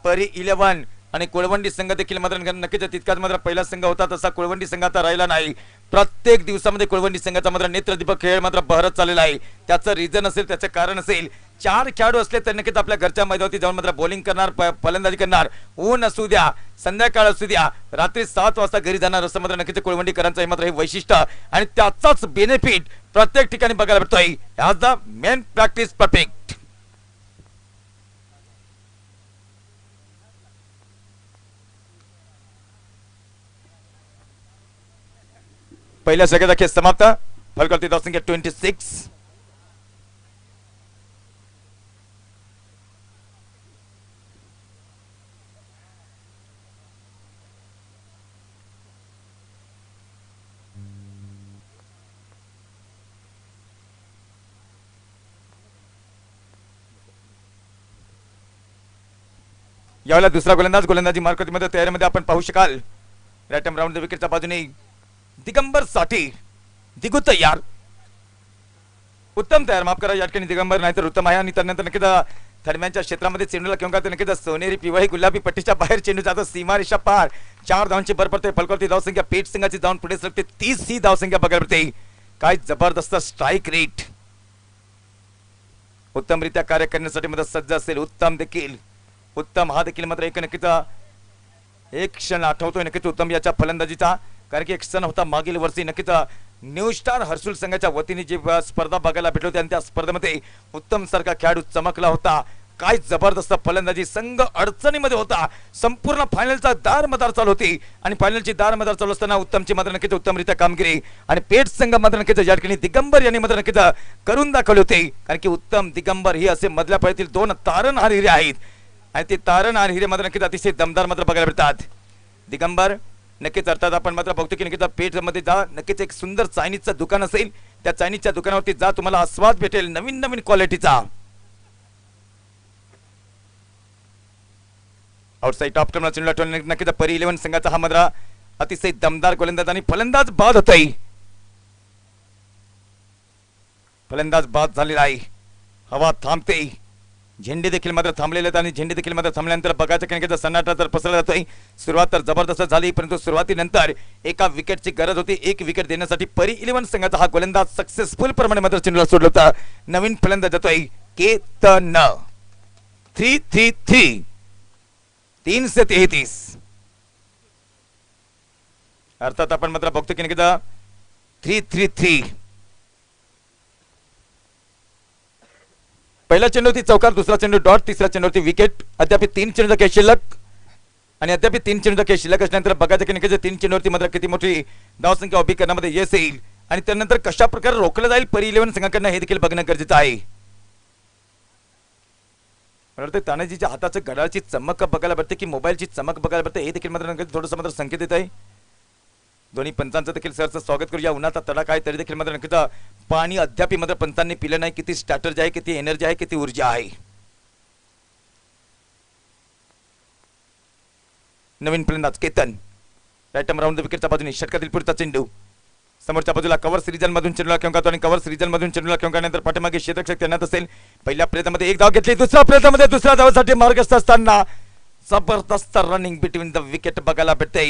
परी 11 आणि कुळवंडी संघ देखील मात्र नक्कीच तितकाच मात्र पहिला संघ होता तसा कुळवंडी संघ आता राहिला नाही. प्रत्येक दिवसामध्ये कुळवंडी संघाचा मात्र नेत्रदीपक खेळ मात्र बहरत चाललेला आहे. त्याचं रिझन असेल, त्याचं कारण असेल. 4 खेळाडू असले तर नक्कीच आपल्या घरच्या मैदानावरती जाऊन मात्र बॉलिंग करणार, फलंदाजी करणार. ऊन असू द्या, संध्याकाळ असू द्या, रात्री 7 वाजता घरी जाणार, असं मात्र नक्कीच कुळवंडीकरांचं हे मात्र हे वैशिष्ट्य आणि त्याचाच बेनिफिट प्रत्येक ठिकाणी बघायला मिळतोय. As the main practice perfect. पहिल्या सगळ्याचा खेळ समाप्त. फलकावरती धावसंख्या 26. यावेळेला दुसरा गोलंदाजी मार्कमध्ये तयारीमध्ये आपण पाहू शकाल. राईट हँड राऊंड विकेटच्या बाजूने दिगंबर साठी. दिगू तयार, उत्तम तयार, माफ करा या ठिकाणी दिगंबर नाही तर उत्तम आहे. आणि त्यानंतर नक्कीच थर्मॅनच्या क्षेत्रामध्ये चेंडूला किंवा नक्कीच सोनेरी पिवळी गुलाबी पट्टीच्या बाहेर चेंडू जातो सीमारेषा पार. 4 धावांची भर पडते. फलकावरती धावसंख्या पेठ संघाची जाऊन पुढे सरकते. 30 ही धावसंख्या बघायला मिळते. काय जबरदस्त स्ट्राईक रेट. उत्तमरित्या कार्य करण्यासाठी मदत सज्ज असेल. उत्तम देखील, उत्तम हा देखील मात्र एक नक्कीच एक क्षण आठवतोय नक्कीच उत्तम याच्या फलंदाजीचा. कारण की एक क्षण होता मागील वर्षी नक्कीच न्यू स्टार हर्सुल संघाच्या वतीने जी स्पर्धा बघायला भेटली होती आणि त्या स्पर्धेमध्ये उत्तम सारखा खेळाडू चमकला होता. काय जबरदस्त फलंदाजी. संघ अडचणीमध्ये होता. संपूर्ण फायनलचा दारमदार चालू होती आणि फायनलची दारमदार चालू असताना उत्तमची मात्र नक्कीच उत्तमरित्या कामगिरी आणि पेठ संघ मात्र नक्कीच या ठिकाणी दिगंबर यांनी मात्र नक्कीच करून दाखवले होते. कारण की उत्तम, दिगंबर ही असे मधल्या फळीतील 2 तारणहार हिरे आहेत आणि ते तारणहार हिरे मात्र नक्कीच अतिशय दमदार मात्र बघायला मिळतात. दिगंबर नक्कीच अर्थात आपण मात्र बघतो की नक्कीच पेठ मध्ये जा, नक्कीच एक सुंदर चायनीजचं दुकान असेल, त्या चायनीजच्या दुकानावरती जा, तुम्हाला आस्वाद भेटेल नवीन नवीन क्वालिटीचा. आउटसाइड टॉप टर्मला चेंडूला नक्कीच परी 11 संघाचा हा मात्र अतिशय दमदार गोलंदाज आणि फलंदाज बाद होतोय. फलंदाज बाद झालेला आहे. हवा थांबते. झेंडे देखील मात्र थांबलेले आहेत आणि झेंडे देखील मात्र थांबल्यानंतर बघायचं की सन्नाटा तर पसरला जातोय. सुरुवात तर जबरदस्त झाली, परंतु सुरुवातीनंतर एका विकेटची गरज होती. एक विकेट देण्यासाठी परी 11 संघाचा हा गोलंदाज सक्सेसफुल प्रमाणे मात्र चेंडूला सोडला होता. नवीन फलंदाज जातोय केतन. 3-3-3 333. अर्थात आपण मात्र बघतो की 3-3-3. पहिला चेंडूवरती चौकार, दुसरा चेंडू डॉट, तिसरा चेंडूवरती विकेट. अद्याप 3 चेंडूचा खेळ शिल्लक आणि अद्याप 3 चेंडूचा खेळ शिल्लक असल्यानंतर बघायचं की नक्कीच 3 चेंडूवरती मात्र किती मोठी धावसंख्या उभी करण्यामध्ये यश येईल आणि त्यानंतर कशा प्रकारे रोखलं जाईल परी 11 संघाकडनं हे देखील बघणं गरजेचं आहे. मला वाटतं तानाजीच्या हाताचं घड्याळाची चमक बघायला भेटते की मोबाईलची चमक बघायला भेटते. हे देखील मात्र थोडंसं मात्र संकेत देत आहे. दोन्ही पंचांचं देखील सरचं स्वागत करूया. उन्हाचा तडा काय तरी देखील मात्र नक्कीच पाणी अद्याप मात्र पंचांनी पिलं नाही. किती स्ट्रॅटर्जी आहे, किती एनर्जी आहे, किती ऊर्जा आहे. नवीन फलंदाज Ketan. Right arm round the विकेटच्या बाजूने षटकातील पुढचा चेंडू समोरच्या बाजूला कव्हर्स रिजन मधून चेंडूला खेळून काढतो आणि कव्हर्स रिजन मधून चेंडूला खेळून काढल्यानंतर पाठीमागे क्षेत्ररक्षक तैनात असेल. पहिल्या प्रयत्नामध्ये एक धाव घेतली, दुसऱ्या प्रयत्नामध्ये दुसऱ्या धावासाठी मार्गस्थ असताना जबरदस्त रनिंग बिटवीन द विकेट बघायला भेटते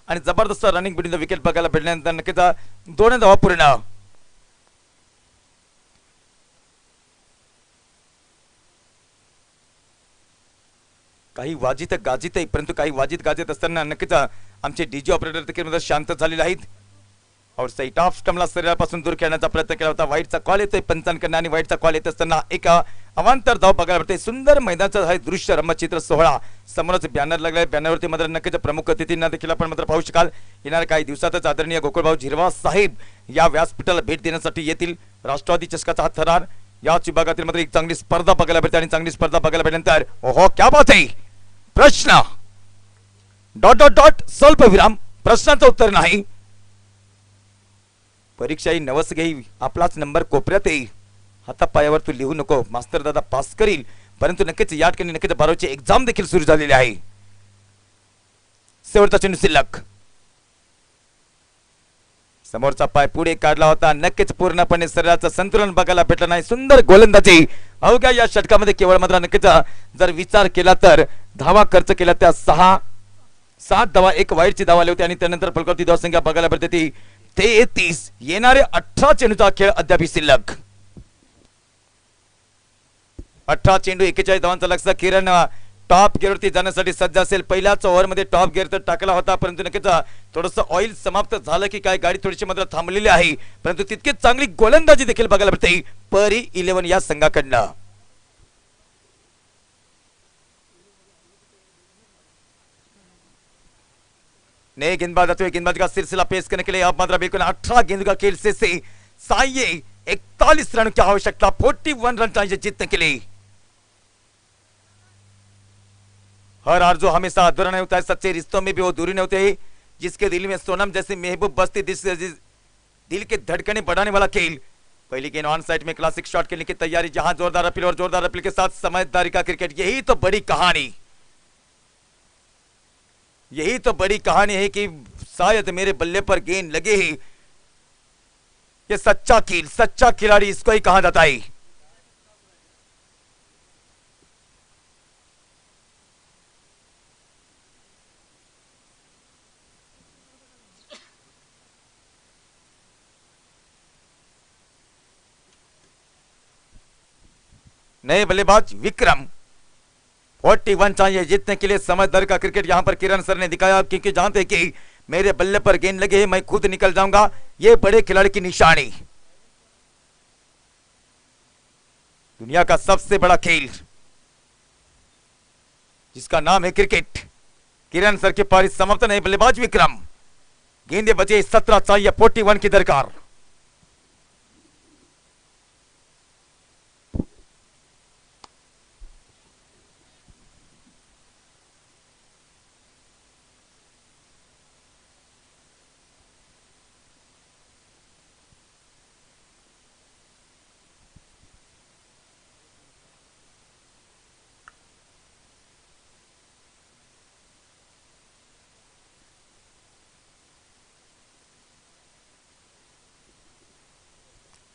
आणि जबरदस्त रनिंग बिटवीन द विकेट बघायला भेटल्यानंतर नक्कीच 2 धावा पूर्ण. काही वाजित गाजित आहे, परंतु काही वाजित गाजित असताना नक्कीच आमचे डीजे ऑपरेटर देखील शांत झालेले आहेत. और साइट ऑफ स्टंपला शरीरापासून दूर खेळण्याचा प्रयत्न केला होता. वाईटचा कॉल येतोय पंचांकडनं आणि वाईटचा कॉल येत असताना एक अवांतर धाव बघायला भेटते. सुंदर मैदानाचं हे दृश्य रंगचित्र सोहळा समोरच बॅनर लागलाय. बॅनरवरती मात्र नक्कीच प्रमुख अतिथींना देखील आपण मात्र पाहू शकाल. येणाऱ्या काही दिवसातच आदरणीय गोकुळभाऊ झिरवाळ साहेब या व्यासपीठाला भेट देण्यासाठी येतील. राष्ट्रवादी चषकाचा हा थरार याच विभागातील मात्र एक चांगली स्पर्धा बघायला भेटते आणि चांगली स्पर्धा बघायला भेटल्यानंतर ओहो क्या बात आहे. प्रश्न डॉट डॉट डॉट स्वल्प विराम. प्रश्नाचं उत्तर नाही. परीक्षा ही नवस घेई, आपलाच नंबर कोपऱ्यात येईल. हातापायावर तू लिहू नको, मास्तर दादा पास करील. परंतु नक्कीच या ठिकाणी नक्कीच 12वी एक्झाम देखील सुरू झालेली आहे. शेवटचा चेंडू शिल्लक. समोरचा पाय पुढे काढला होता, नक्कीच पूर्णपणे शरीराचं संतुलन बघायला भेटलं नाही. सुंदर गोलंदाजी अवघ्या या षटकामध्ये केवळ मात्र नक्कीच जर विचार केला तर धावा खर्च केला त्या 7 धावा, एक वाईटची धावा आली होती आणि त्यानंतर फलकावरती धाव संख्या बघायला भेटते ती 33. येणारे 18 चेंडूचा खेळ अद्याप शिल्लक. 18 चेंडू 41 धावांचा लक्ष्य. किरण टॉप गिअरवरती जाण्यासाठी सज्ज असेल. पहिल्याच ओव्हरमध्ये टॉप गिअर तर टाकला होता, परंतु नक्कीच थोडंसं ऑइल समाप्त झालं की काय गाडी थोडीशी मात्र थांबलेली आहे. परंतु तितकीच चांगली गोलंदाजी देखील बघायला भेटते परी 11 या संघाकडनं. नए गेंदबाज आते हुए गेंदबाजी का सिलसिला पेश करने के लिए अब मात्रा बिल्कुल 18 गेंद का खेल से चाहिए 41 रन की आवश्यकता. 41 रन चाहिए जीतने के लिए. हर आरज़ू हमेशा अधूरा नहीं होता है. सच्चे रिश्तों में भी वो दूरी नहीं होती. जिसके दिल में सोनम जैसी महबूब बस्ती, दिल के धड़कने बढ़ाने वाला खेल. पहली गेंद ऑन साइड में क्लासिक शॉट खेलने की तैयारी, जहां जोरदार अपील और जोरदार अपील के साथ समझदारी का क्रिकेट. यही तो बड़ी कहानी, यही तो बड़ी कहानी है कि शायद मेरे बल्ले पर गेंद लगे ही. ये सच्चा खेल, सच्चा खिलाड़ी इसको ही कहा जाता है. नए बल्लेबाज विक्रम. 41 चाहिए जीतने के लिए. समझदारी का क्रिकेट यहां पर किरण सर ने दिखाया, क्योंकि जानते कि मेरे बल्ले पर गेंद लगे मैं खुद निकल जाऊंगा. ये बड़े खिलाड़ी की निशानी. दुनिया का सबसे बड़ा खेल जिसका नाम है क्रिकेट. किरण सर के पारी समाप्त. नहीं बल्लेबाज विक्रम. गेंदे बचे 17 चाहिए 41 की दरकार.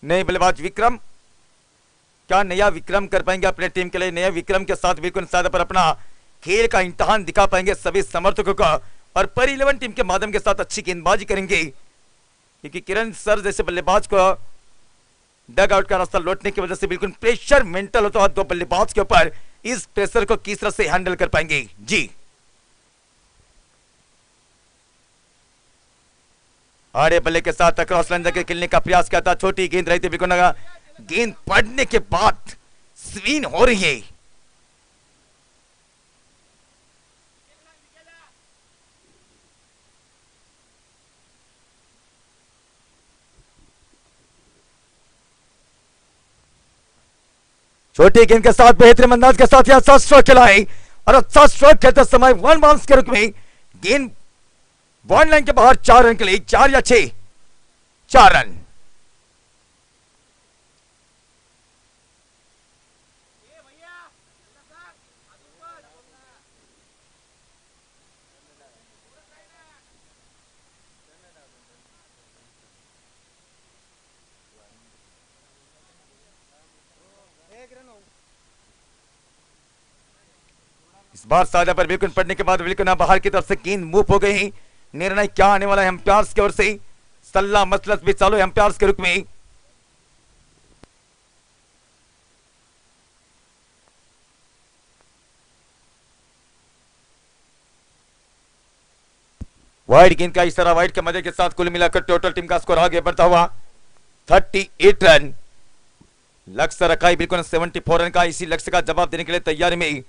नए बल्लेबाज विक्रम. क्या नया विक्रम कर पाएंगे अपने टीम के लिए? नया विक्रम के साथ बिल्कुल साथ पर अपना खेल का इम्तिहान दिखा पाएंगे सभी समर्थकों का, और पर 11 टीम के माध्यम के साथ अच्छी गेंदबाजी करेंगे, क्योंकि किरण सर जैसे बल्लेबाज को डग आउट का रास्ता लौटने की वजह से बिल्कुल प्रेशर मेंटल होता है दो बल्लेबाज के ऊपर. इस प्रेशर को किस तरह से हैंडल कर पाएंगे जी. आड़े बल्ले के साथ क्रॉस लाइन जाकर खेलने का प्रयास किया था. छोटी गेंद रही थी बिल्कुल. गेंद पड़ने के बाद स्विंग हो रही है. छोटी गेंद के साथ बेहतरीन अंदाज के साथ अच्छा स्ट्रोक खेला है, और अच्छा स्ट्रोक खेलते समय 1 बाउंस के रुख में गेंद बॉल लाइन के बाहर. 4 रन के लिए 4 या 6 4 रन. इस बार सादा पर बिल्कुल पड़ने के बाद बिल्कुल बाहर की तरफ से गेंद मूव हो गई। निर्णय क्या आने वाला है एम्पायर्स की ओर से? सल्ला मसलत भी चालू एम्पायर्स के रुख में। वाइड गेंद का इशारा, वाइड के मजे के साथ कुल मिलाकर टोटल टीम का स्कोर आगे बढ़ता हुआ 38 रन। लक्ष्य रखा है बिल्कुल 74 रन का। इसी लक्ष्य का जवाब देने के लिए तैयारी में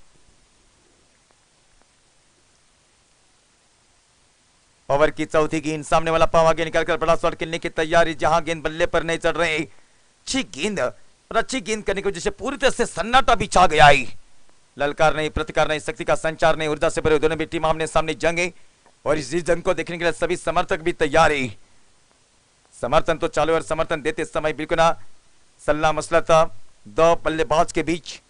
ओवर की चौथी गेंद, सामने वाला पाव आगे निकालकर बड़ा शॉट खेलने की तैयारी, जहां गेंद बल्ले पर नहीं चढ़ रहे। अच्छी गेंद और अच्छी गेंद करने की वजह से पूरी तरह से सन्नाटा भी छा गया है। ललकार नहीं, प्रतिकार नहीं, शक्ति का संचार नहीं, ऊर्जा से भरे दोनों भी टीम आमने सामने जंग है और इस जंग को देखने के लिए सभी समर्थक भी तैयार है। समर्थन तो चालू और समर्थन देते समय बिल्कुल ना सल्ला मसला था दो बल्लेबाज के बीच।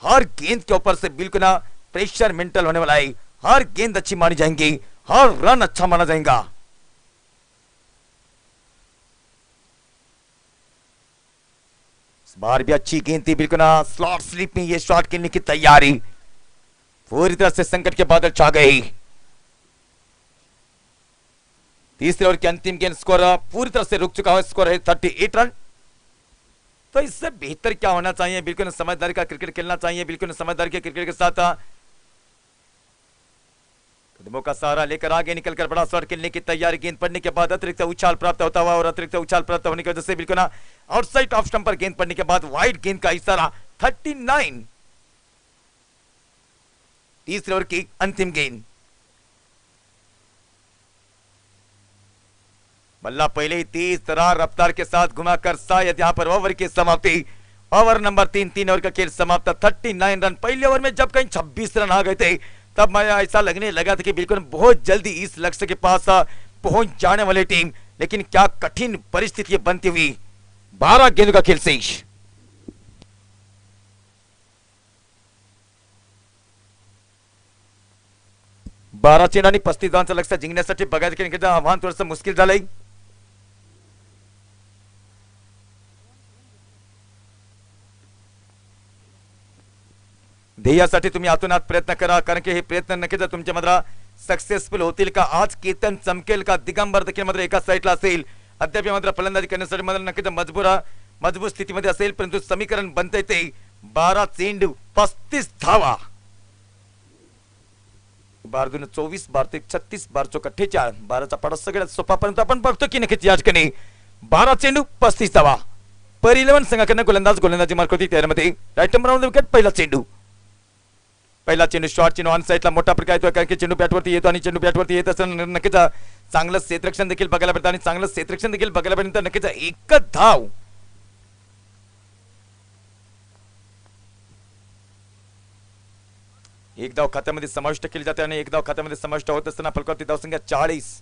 हर गेंद के ऊपर से बिल्कुल ना प्रेशर मेंटल होने वाला है। हर गेंद अच्छी मानी जाएंगी, हर रन अच्छा माना जाएगा। इस बार भी अच्छी गेंद थी बिल्कुल ना स्लॉट स्लिप में ये शॉट खेलने की तैयारी। पूरी तरह से संकट के बादल छा गए। तीसरे ओवर की अंतिम गेंद, स्कोर पूरी तरह से रुक चुका है। स्कोर है 38 रन। तो इससे बेहतर क्या होना चाहिए? बिल्कुल समझदारी का क्रिकेट खेलना चाहिए। बिल्कुल समझदारी के क्रिकेट के साथ कदमों का सहारा लेकर आगे निकलकर बड़ा शॉट खेलने की तैयारी। गेंद पड़ने के बाद अतिरिक्त उछाल प्राप्त होता हुआ और अतिरिक्त उछाल प्राप्त होने की वजह से बिल्कुल आउटसाइड ऑफ स्टंप पर गेंद पड़ने के बाद वाइड गेंद का इशारा 39। तीसरे ओवर की अंतिम गेंद, बल्ला पहले ही तेज तरार रफ्तार के साथ घुमाकर शायद यहां पर ओवर की समाप्ति। ओवर नंबर 3 ओवर का खेल समाप्त। 39 रन। पहले ओवर में जब कहीं 26 रन आ गए थे तब मैं ऐसा लगने लगा था कि बिल्कुल बहुत जल्दी इस लक्ष्य के पास पहुंच जाने वाली टीम, लेकिन क्या कठिन परिस्थिति बनती हुई। 12 गेंदों का खेल शेष। बारा चेंडांनी 35 धावांचं लक्ष्य जिंकण्यासाठी बघायचं की आव्हान थोडंसं मुश्किल झालंय। ध्येयासाठी तुम्ही आतूनात प्रयत्न करा, कारण की हे प्रयत्न नक्कीच तुमच्या मात्र सक्सेसफुल होतील का? आज केतन चमकेल का? दिगंबर देखील मात्र एका साईडला असेल। अद्याप मात्र फलंदाजी करण्यासाठी मात्र नक्कीच मजबूत स्थितीमध्ये असेल, परंतु समीकरण बनते ते 12 चेंडू 35 धावा। 12 दून 24, 12 ते 36, 12 चौक 48, 12चा पाडा सगळ्यात सोपा, परंतु आपण बघतो की नक्कीच या ठिकाणी 12 चेंडू 35 धावा। पर 11 संघाकडनं गोलंदाजी मार्क होती त्यामध्ये right number on the wicket पहिला चेंडू शॉर्ट चेंडू ऑन साइडला मोठा प्रकार येतो, कारण की चेंडू बॅटवरती येतो आणि चेंडू बॅटवरती येत असताना नक्कीच चांगलं क्षेत्ररक्षण देखील बघायला भेटतं आणि चांगलं क्षेत्ररक्षण देखील बघायला भेटतं। नक्कीच एकच धाव। एक धाव खात्यामध्ये समाविष्ट केली जाते आणि एक धाव खात्यामध्ये समाविष्ट होत असताना फलकावरती धावसंख्या 40।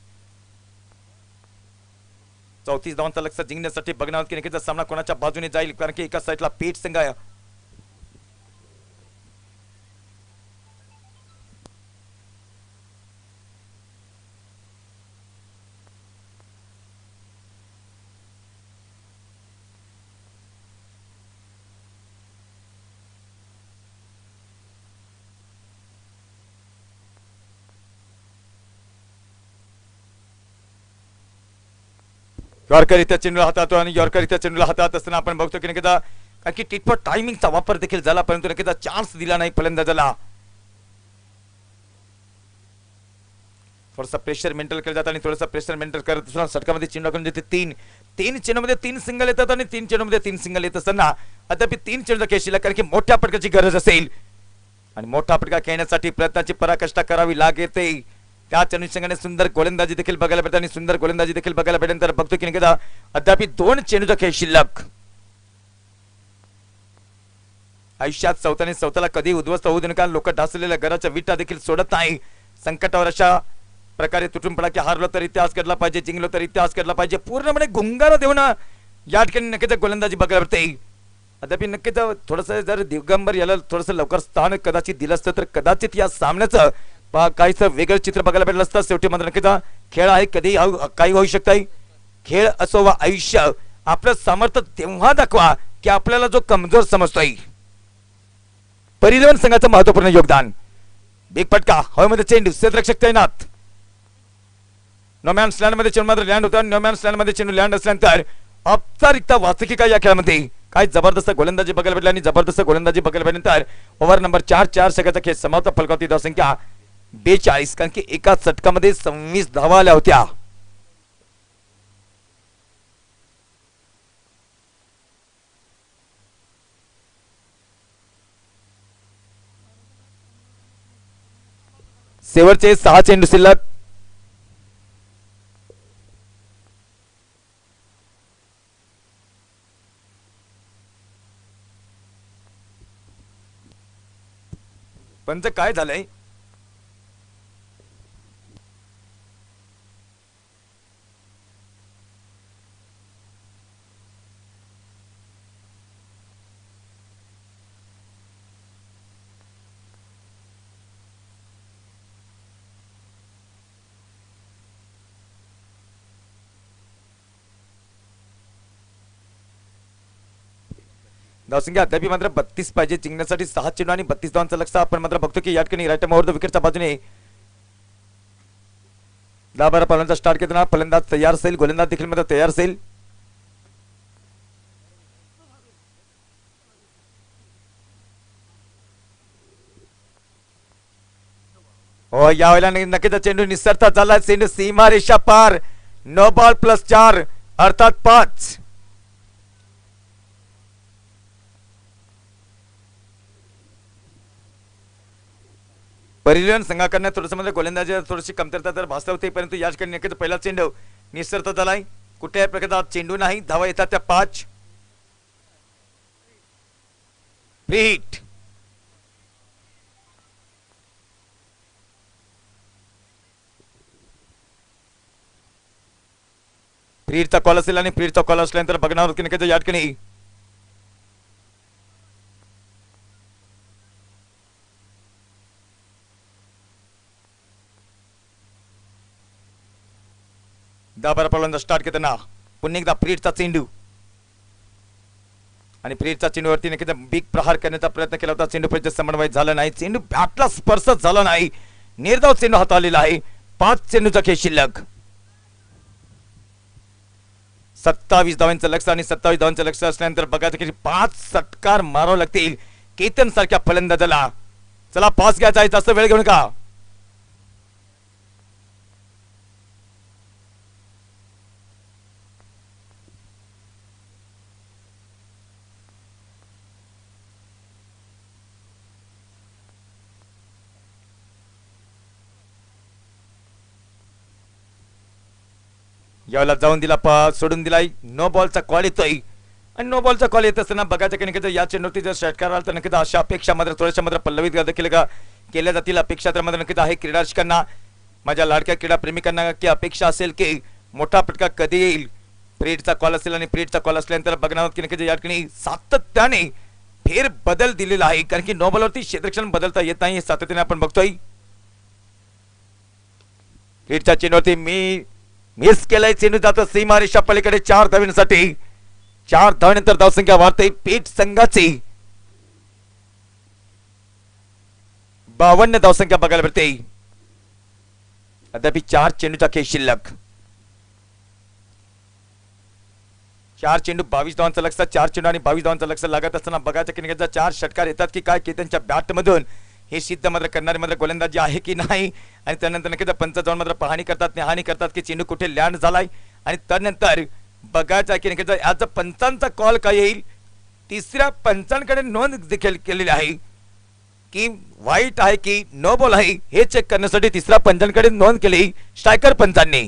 34 धावांचा लक्ष्य जिंकण्यासाठी बघणार की नक्कीच सामना कोणाच्या बाजूने जाईल, कारण की एका साइडला पेट संघ आहे। यॉर्करित्या चेंडूला हाताळतो आणि यॉर्करित्या चेंडूला हातात असताना आपण बघतो की नक्कीच कारण की टिटपॉट टायमिंगचा वापर देखील झाला, परंतु नक्कीच चान्स दिला नाही फलंदाजाला। थोडासा प्रेशर मेंटेन केलं जातं आणि थोडासा प्रेशर मेंटेन करत असताना षटकामध्ये चेंडू करून देते 3 चेंडूमध्ये 3 सिंगल येतात आणि 3 चेंडूमध्ये 3 सिंगल येत असताना अद्याप 3 चेंडूचा खेळ शिल्लक, कारण की मोठ्या फटकाची गरज असेल आणि मोठा फटका खेळण्यासाठी प्रयत्नाची पराकाष्ठा करावी लागते। त्याच अनुषंगाने सुंदर गोलंदाजी देखील बघायला भेटते आणि सुंदर गोलंदाजी देखील बघायला भेटेल। तर बघतो की नक्कीच अद्याप 2 चेंडूचा खेळ शिल्लक। आयुष्यात स्वतःला कधी उद्ध्वस्त होऊ देऊ नका। लोक ढासलेल्या घराच्या विटा देखील सोडत नाही। संकटावर अशा प्रकारे तुटून पडा की हारलो तर इतिहास घडला पाहिजे, जिंकलो तर इतिहास घडला पाहिजे, पूर्णपणे गुंगारा देऊन या ठिकाणी नक्कीच गोलंदाजी बघायला भेटते। अद्याप नक्कीच थोडंसं जर दिगंबर याला थोडंसं लवकर स्थान कदाचित दिलं असतं तर कदाचित या सामन्याचं काहीसं वेगळं चित्र बघायला भेटलं असतं। शेवटी मात्र नक्कीच खेळ आहे, कधी काही होऊ शकतंय। खेळ असो वा आयुष्य, आपलं सामर्थ्य तेव्हा दाखवा की आपल्याला जो कमजोर समजतोय। परिलवन संघाचं महत्त्वपूर्ण योगदान बिग फटका हवेमध्ये चेंडू क्षेत्ररक्षक तैनात नोमॅन्स लँड मध्ये चेंडू मात्र लँड होता नोमॅन्स लँड मध्ये चेंडू लँड असल्यानंतर औपचारिकता वाचकिका या खेळामध्ये काय जबरदस्त गोलंदाजी बघायला भेटली आणि जबरदस्त गोलंदाजी बघायला भेटल्यानंतर ओव्हर नंबर 4 षटकाचा खेळ समाप्त फलकावती धावसंख्या 42 कारण की एका षटकामध्ये 26 धावा आल्या होत्या शेवटचे 6 चेंडू शिल्लक पंच काय झालंय धावसंख्या अद्याप मात्र 32 पाहिजे जिंकण्यासाठी 6 चेंडू आणि 32 धावांचं लक्ष आपण मात्र बघतो की या ठिकाणी राईट ओव्हर द विकेटच्या बाजूने 10-12 फलंदाज स्टार्ट करताना फलंदाज तयार असेल गोलंदाज देखील मात्र तयार असेल हो यावेळेला नक्कीच चेंडू निसरता झाला चेंडू सीमा रेषा पार नो बॉल +4 अर्थात 5 परिलन संघाकडनं थोडंसं म्हणजे गोलंदाजी थोडीशी कमतरता तर भासत होते परंतु या ठिकाणी नक्कीच पहिला चेंडू निसरता झालाय कुठल्याही प्रकारचा चेंडू नाही धावा येतात त्या 5 फ्री हिट फ्रीडचा कॉल असेल आणि फ्रीडचा कॉल असल्यानंतर बघणार की नक्कीच या ठिकाणी दाबारा फलंदाज स्टार्ट करताना पुन्हा एकदा फ्रीडचा चेंडू आणि फ्रीडचा चेंडूवरती नक्कीच बिग प्रहार करण्याचा प्रयत्न केला होता चेंडू पर्यंत समन्वय झाला नाही चेंडू बॅटला स्पर्श झाला नाही निर्धाव चेंडू हाताळलेला आहे 5 चेंडूचा खेळ शिल्लक 27 धावांचं लक्ष आणि 27 धावांचं लक्ष असल्यानंतर बघायचं की 5 षटकार मारावे लागतील केतन सारख्या फलंदाजाला चला पास घ्यायचा आहे जास्त वेळ घेऊन का यावेळेला जाऊन दिला सोडून दिलाय नो बॉलचा कॉल येतोय आणि नो बॉलचा कॉल येत असताना बघायचं की नक्कीच या चेंडूवरती जर षटकार आला तर नक्कीच अशा अपेक्षा मात्र थोड्याशा मात्र पल्लवित देखील केल्या जातील अपेक्षा तर मात्र नक्कीच आहे क्रीडा रसिकांना माझ्या लाडक्या क्रीडा प्रेमिकांना की अपेक्षा असेल की मोठा फटका कधी येईल फ्रीडचा कॉल असेल आणि फ्रीडचा कॉल असल्यानंतर बघणार की नक्कीच या ठिकाणी सातत्याने फेर बदल दिलेला आहे कारण की नो बॉलवरती क्षेत्ररक्षण बदलता येत नाही हे सातत्याने आपण बघतोय फ्रीडच्या चेंडूवरती मिस केलाय चेंडू जातो सीमा रेषा पलीकडे 4 धावांसाठी 4 धावांनंतर धावसंख्या वाढते पेट संघाची 52 धावसंख्या बघायला मिळते अद्याप 4 चेंडूचा खेळ शिल्लक 4 चेंडू 22 धावांचं लक्ष 4 चेंडू आणि 22 धावांचं लक्ष लागत असताना बघायचं की निघायचा 4 षटकार येतात की काय केतनच्या बॅट मधून हे सिद्ध मात्र करणारे मात्र गोलंदाजी आहे की नाही आणि त्यानंतर नक्कीच पंच जाऊन मात्र पाहणी करतात निहाणी करतात की चेंडू कुठे लँड झालाय आणि त्यानंतर बघायचं की नक्कीच आज पंचांचा कॉल काय येईल तिसऱ्या पंचांकडे नोंद देखील केलेली आहे की वाईट आहे की नो बॉल आहे हे चेक करण्यासाठी तिसऱ्या पंचांकडे नोंद केली स्ट्रायकर पंचांनी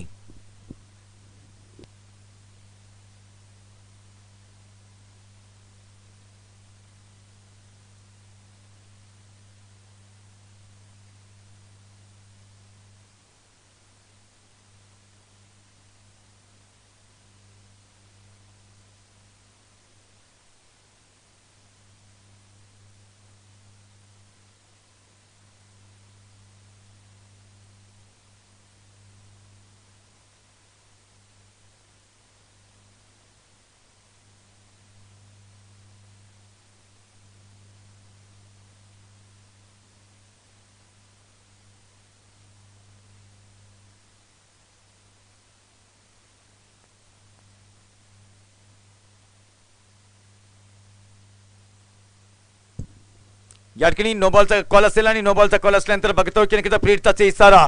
या ठिकाणी नो बॉलचा कॉल असेल आणि नो बॉलचा कॉल असल्यानंतर बघतो की नक्कीच प्लेटचा इशारा.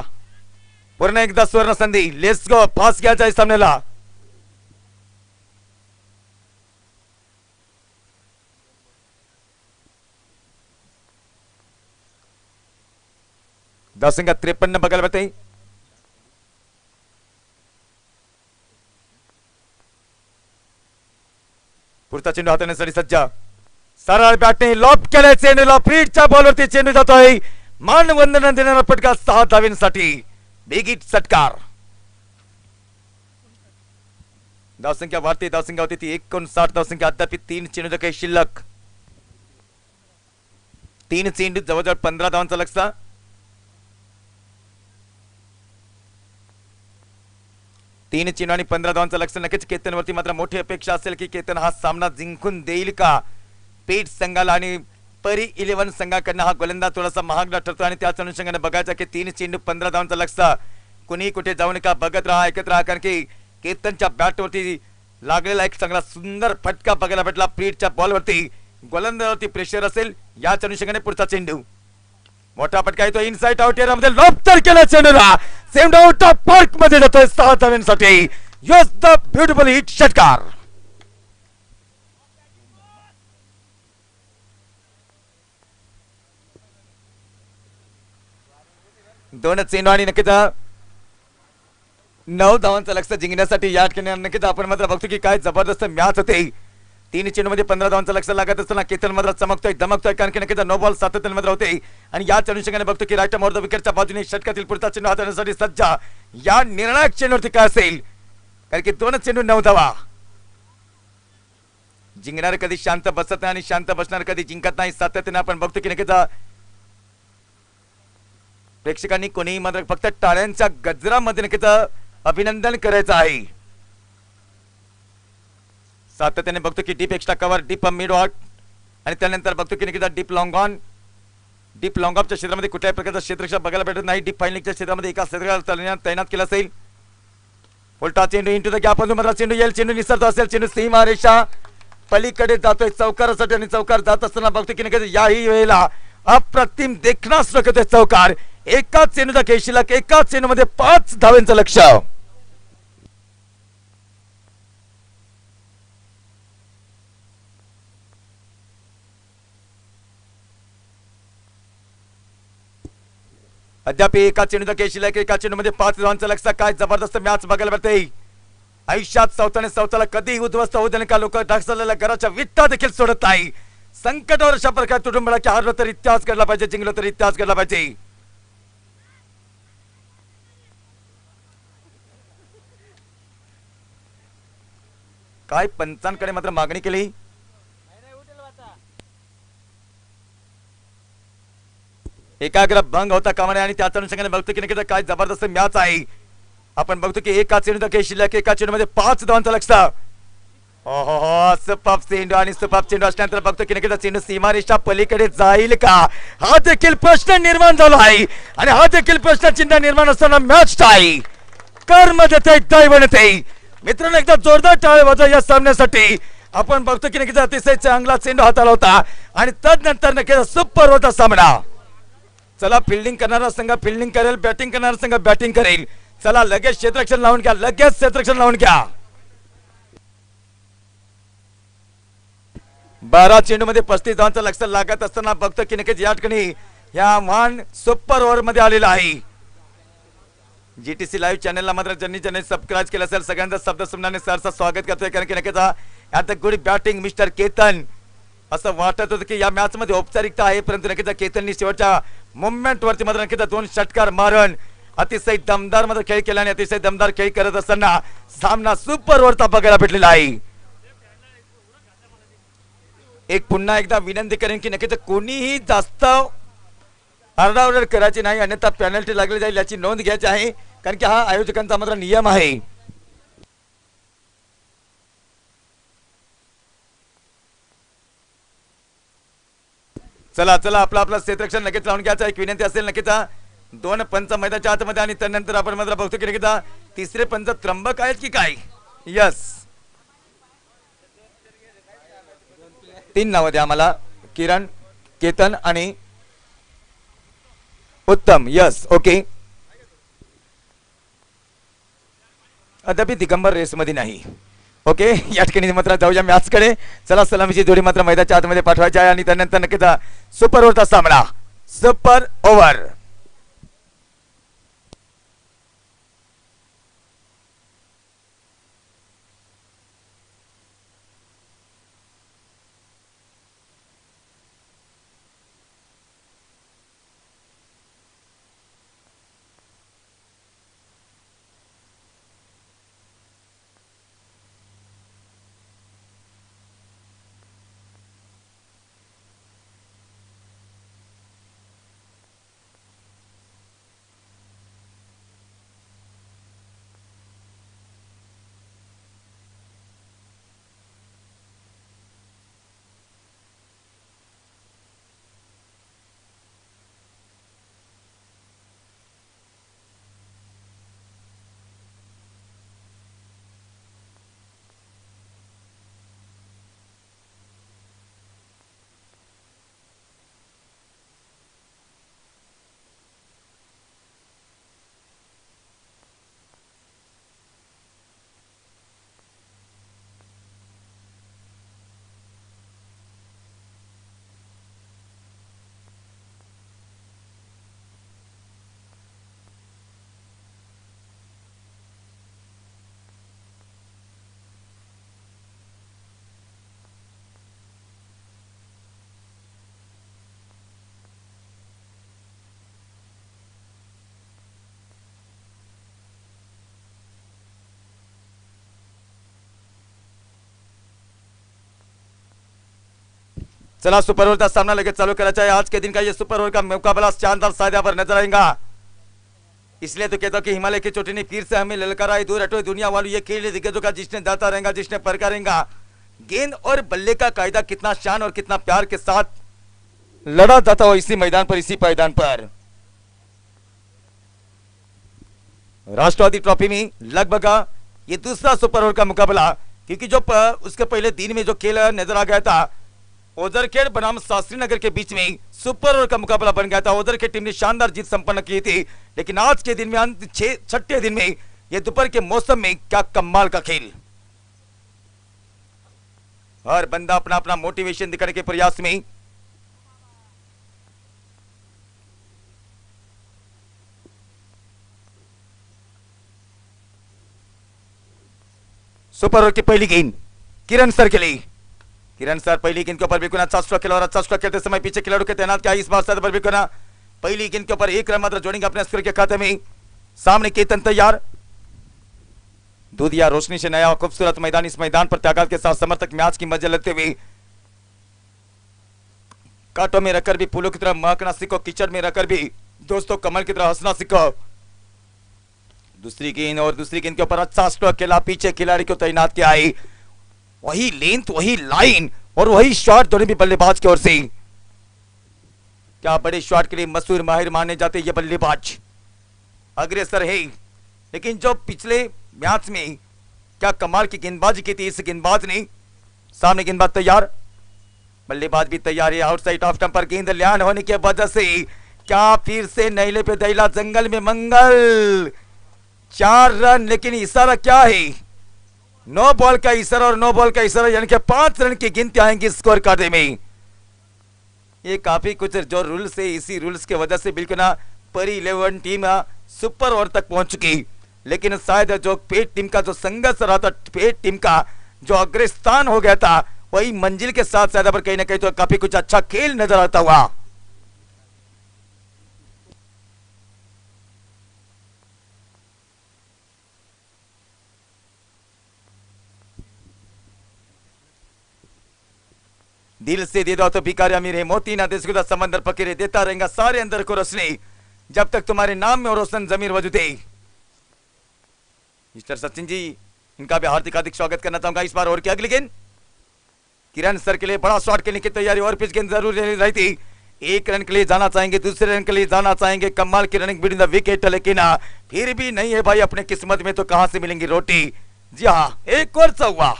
पूर्ण एकदा सुवर्ण संधी. Let's go. फास्ट घ्यायचा आहे सामन्याला. धावसंख्या 53 बघायला मिळते. पुढचा चेंडू हाताळण्यासाठी सज्ज. सरळ बॅटने लॉप केलाय चेंडूला. फ्रीडच्या बॉलवरती चेंडू जातोय. मानवंदना देणारा फटका 6 धावांसाठी. बिग हिट षटकार. धावसंख्या वाढते. धावसंख्या होती ती 59 धावसंख्या. अद्याप 3 चेंडू काही शिल्लक. 3 चेंडू जवळजवळ 15 धावांचा लक्ष्य. तीन चेंडू आणि 15 धावांचं लक्ष. नक्कीच केतनवरती मात्र मोठी अपेक्षा असेल की केतन हा सामना जिंकून देईल का. पेट संघाला आणि परी 11 संघाकडनं हा गोलंदाज थोडासा महागडा ठरतो आणि त्याच अनुषंगाने बघायचं की 3 चेंडू 15 धावांचं लक्ष. कुणी कुठे जाऊ नका. बघत राहा, ऐकत राहा, कारण की केतनच्या बॅटवरती लागलेला एक चांगला सुंदर फटका बघायला भेटला. पेटच्या बॉलवरती गोलंदाजावरती प्रेशर असेल. याच अनुषंगाने पुढचा चेंडू. मोठा फटका येतो इनसाइड आउट एरिया मध्ये. लॉफ्टर केला चेंडूला. सेम आउट ऑफ पार्क मध्ये जातोय 6 धावांसाठी. यस द ब्युटिफुल हिट षटकार. दोन चेंडू आणि नक्कीच 9 धावांचं लक्ष जिंकण्यासाठी या ठिकाणी नक्कीच आपण मात्र बघतो की काय जबरदस्त मॅच होते. 3 चेंडू मध्ये 15 धावांचं लक्ष लागत असताना केतन मात्र चमकतोय, धमकतोय, कारण की नक्कीच नो बॉल सातत्याने मात्र होते. आणि याच अनुषंगाने बघतो की राईट मोर द विकेटच्या बाजूने षटकातील पुढचा चेंडू हाताळण्यासाठी सज्ज. या निर्णायक चेंडूवरती काय असेल, कारण की 2 चेंडू 9 धावा. जिंकणार कधी शांत बसत नाही आणि शांत बसणार कधी जिंकत नाही. सातत्याने आपण बघतो की नक्कीच प्रेक्षकांनी कोणीही मात्र फक्त टाळ्यांच्या गजरामध्ये नक्कीच अभिनंदन करायचं आहे. सातत्याने बघतो की deep extra cover, deep mid out आणि त्यानंतर बघतो की नक्कीच deep long on. Deep long ऑफच्या क्षेत्रामध्ये कुठल्याही प्रकारचा क्षेत्ररक्षक बघायला भेटत नाही. डीप फायलिंगच्या क्षेत्रामध्ये एका क्षेत्राला तैनात केला असेल. उलटा चेंडू इंटू द गॅप मध्ये चेंडू येईल. चेंडू निसरतो असेल. चेंडू सीमा रेषा पलीकडे जातोय चौकारासाठी आणि चौकार जात असताना बघतो की नक्कीच याही वेळेला अप्रतिम देखण्यास नकतोय चौकार. एकाच चेंडूचा खेळ शिल्लक. एकाच चेंडू मध्ये 5 धावांचं लक्ष. अद्याप एका चेंडूचा खेळ शिल्लक. एका चेंडू मध्ये 5 धावांचं लक्ष. काय जबरदस्त मॅच बघायला मिळते. आयुष्यात सावताला कधी उद्ध्वस्त होऊ देणे का. लोक ढासळलेल्या घराच्या विटा देखील सोडत नाही. संकटावर अशा प्रकारे तुटून पडला की हारलो तर इतिहास घडला पाहिजे, जिंकलो तर इतिहास घडला पाहिजे. काय पंचांकडे मात्र मागणी केली. एकाग्र भंग होता कामा नये आणि त्याच अनुषंगाने बघतो की नक्कीच काय जबरदस्त मॅच आहे. आपण बघतो की एका चेंडूचा खेळ शिल्लक. एका चेंडू मध्ये 5 धावांचं लक्ष. ओहो सुपाप चेंडू आणि सुपाप चेंडू असल्यानंतर बघतो की नक्कीच चेंडू सीमारेषा पलीकडे जाईल का, हा देखील प्रश्न निर्माण झाला आहे. आणि हा देखील प्रश्न चिन्ह निर्माण असताना मॅच टाय. कर्म देते दैव बनते. मित्रांनो एकदा जोरदार टाळ्या वाजवा या सामन्यासाठी. आपण बघतो की नक्कीच अतिशय चांगला चेंडू हाताला होता आणि तदनंतर नक्कीच सुपर होता सामना. चला फिल्डिंग करणारा संघ फिल्डिंग करेल, बॅटिंग करणारा संघ बॅटिंग करेल. चला लगेच क्षेत्ररक्षण लावून घ्या, लगेच क्षेत्ररक्षण लावून घ्या. 12 चेंडू मध्ये 35 धावांचं लक्ष लागत असताना बघतो की नक्कीच या ठिकाणी या महान सुपर ओव्हर मध्ये आलेला आहे. जीटीसी लाईव्ह चॅनलला मात्र ज्यांनी सबस्क्राईब केलं असेल सगळ्यांचा शब्द सुमनाने सरचं स्वागत करतोय. कारण की नक्कीच at the good batting mister Ketan. असं वाटत होतं की या मॅच मध्ये औपचारिकता आहे, परंतु नक्कीच केतननी शेवटच्या मोमेंट वरती मात्र नक्कीच 2 षटकार मारून अतिशय दमदार मध्ये खेळ केला आणि अतिशय दमदार खेळ करत असताना सामना सुपर ओव्हरचा बघायला भेटलेला आहे. एक पुन्हा एकदा विनंती करेन की नक्कीच कोणीही जास्त आरडाओरड करायची नाही, अन्यथा पेनल्टी लागली जाईल याची नोंद घ्यायची आहे. कारण की हा आयोजकांचा मात्र नियम आहे. चला चला आपलं क्षेत्ररक्षण नक्कीच लावून घ्यायचं. एक विनंती असेल नक्कीच 2 पंच मैदानाच्या आतमध्ये आणि त्यानंतर आपण मात्र बघतो की नक्कीच 3रे पंच त्र्यंबक आहेत की काय. यस 3 नाव द्या आम्हाला. किरण केतन आणि उत्तम. Yes, okay. अद्याप दिगंबर रेस मध्ये नाही. ओके, या ठिकाणी मात्र जाऊया मॅचकडे. चला, सलामीची जोडी मात्र मैदानाच्या आतमध्ये पाठवायची आहे आणि त्यानंतर नक्कीच सुपर ओव्हरचा सामना. Super over. चला, सुपर ओवर का सामना लेकर चालू कराना है. आज के दिन का ये सुपर ओवर का मुकाबला शानदार सायदा पर नजर आएगा. इसलिए तो कहता हूं कि हिमालय की चोटी ने फिर से हमें ललकारा है. दूर हटो दुनिया वालों, ये खेल दिग्गजों का जिसने जाता रहेगा, जिसने परकारेगा. गेंद और बल्ले का कायदा कितना शान और कितना प्यार के साथ लड़ा जाता हो इसी मैदान पर, इसी पायदान पर. राष्ट्रवादी ट्रॉफी में लगभग ये दूसरा सुपर ओवर का मुकाबला, क्योंकि जो उसके पहले दिन में जो खेल नजर आ गया था ओजरखेड़ बनाम शास्त्री नगर के बीच में सुपर ओवर का मुकाबला बन गया था. ओजरखेड़ टीम ने शानदार जीत संपन्न की थी, लेकिन आज के दिन में छठे दिन में ये दोपहर के मौसम में क्या कमाल का खेल. हर बंदा अपना अपना मोटिवेशन दिखाने के प्रयास में. सुपर ओवर की पहली गेंद किरण सर के लिए. किरण सर पहली गेंद के ऊपर बिल्कुल अच्छा स्ट्रोक खेला और अच्छा स्ट्रोक खेलते समय पीछे खिलाड़ियों के तैनात किया. इस बार सर पर बिल्कुल पहली गेंद के ऊपर एक रन मात्र जोड़ेंगे अपने स्कोर के खाते में. सामने केतन तैयार. दूधिया रोशनी से नया खूबसूरत मैदान. इस मैदान पर त्यागात के साथ समर्थक मैच की मजा लेते हुए कांटों में रखकर भी फूलों की तरह महकना सीखो, कीचड़ में रखकर भी दोस्तों कमल की तरह हंसना सीखो. दूसरी गेंद और दूसरी गेंद के ऊपर अच्छा स्ट्रोक खेला, पीछे खिलाड़ी को तैनात किया है. वही लेंथ, वही लाइन और वही शॉट दोनों भी बल्लेबाज की ओर से. क्या बड़े शॉट के लिए मशहूर माहिर माने जाते ये बल्लेबाज अग्रसर है. लेकिन जो पिछले मैच में क्या कमाल की गेंदबाजी की थी इस गेंदबाज ने. सामने गेंदबाज तैयार, बल्लेबाज भी तैयार है. आउटसाइड ऑफ स्टंप पर गेंद लैंड होने की वजह से क्या फिर से नैले पे दैला, जंगल में मंगल. 4 रन, लेकिन इशारा क्या है? नो बॉल का इशारा और नो बॉल का इशारा, यानी कि 5 रन की गिनती आएंगी स्कोर कार्ड में. ये काफी कुछ जो रूल्स है, इसी रूल्स के वजह से बिल्कुल ना परी 11 टीम सुपर ओवर तक पहुंच चुकी. लेकिन शायद जो पेट टीम का जो संघर्ष रहा था, पेट टीम का जो अग्रस्थान हो गया था, वही मंजिल के साथ शायद पर कहीं ना कहीं तो काफी कुछ अच्छा खेल नजर आता हुआ. दिल से दे दो तो भिखारी अमीर है, मोती ना देश खुदा समंदर फकीर देता रहेगा सारे अंदर को रोशनी, जब तक तुम्हारे नाम में और रोशन जमीर वजूद है. मिस्टर सचिन जी, इनका भी हार्दिक हार्दिक स्वागत करना चाहूंगा. इस बार और की अगली गेंद किरण सर के लिए बड़ा शॉट खेलने की तैयारी और पिच गेंद जरूर रही थी. 1 रन के लिए जाना चाहेंगे, दूसरे रन के लिए जाना चाहेंगे. कमाल की रनिंग बिटवीन द विकेट, लेकिन फिर भी नहीं है भाई, अपने किस्मत में तो कहां से मिलेंगी रोटी. जी हाँ, एक और चौका.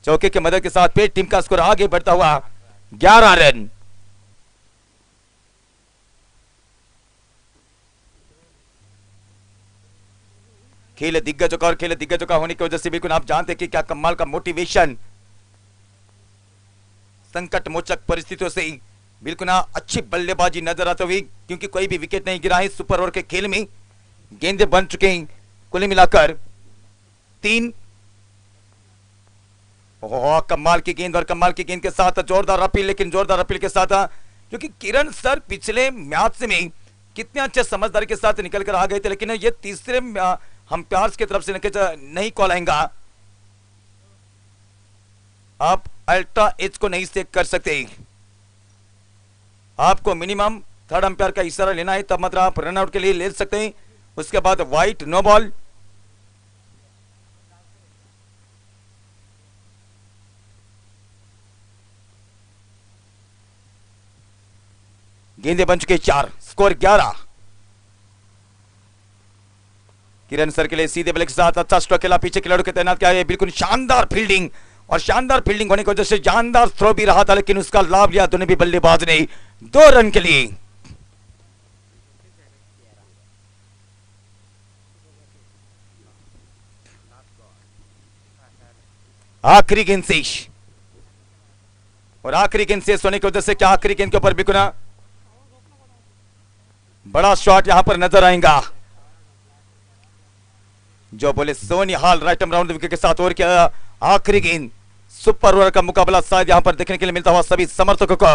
चौके की मदद के साथ पेट टीम का स्कोर आगे बढ़ता हुआ 11 रन. खेल दिग्गजों का और खेल दिग्गजों का होने की वजह से बिल्कुल आप जानते हैं कि क्या कमाल का मोटिवेशन, संकट मोचक परिस्थितियों से बिल्कुल ना अच्छी बल्लेबाजी नजर आते हुए, क्योंकि कोई भी विकेट नहीं गिरा है सुपर ओवर के खेल में। गेंदे बन चुके हैं कुल मिलाकर 3। कमाल की गेंद और कमाल की गेंद के साथ जोरदार अपील, लेकिन जोरदार अपील के साथ क्योंकि किरण सर पिछले मैच में कितने अच्छे समझदारी के साथ निकल कर आ गए थे, लेकिन ये तीसरे अंपायर्स की तरफ से नहीं कॉल आएगा। आप अल्ट्रा एज को नहीं चेक कर सकते, आपको मिनिमम थर्ड अंपायर का इशारा लेना है, तब मात्र आप रन आउट के लिए ले सकते हैं। उसके बाद वाइट, नो बॉल। गेंदे बन चुके 4, स्कोर 11। किरण सर के लिए सीधे बल्ले के साथ अच्छा स्ट्रोक खेला, पीछे खिलाड़ियों के तैनात किया है। बिल्कुल शानदार फील्डिंग, और शानदार फील्डिंग होने की वजह से शानदार थ्रो भी रहा था, लेकिन उसका लाभ लिया दोनों भी बल्लेबाज ने 2 रन के लिए। आखिरी गेंद शेष, और आखिरी गेंद शेष होने की वजह से क्या आखिरी गेंद के ऊपर बिल्कुल बड़ा शॉट यहां पर नजर आएगा। जो बोले सोनिहाल राइट राउंड विकेट के साथ ओवर किया। आखिरी गेंद, सुपर ओवर का मुकाबला शायद यहां पर देखने के लिए मिलता हुआ सभी समर्थकों को।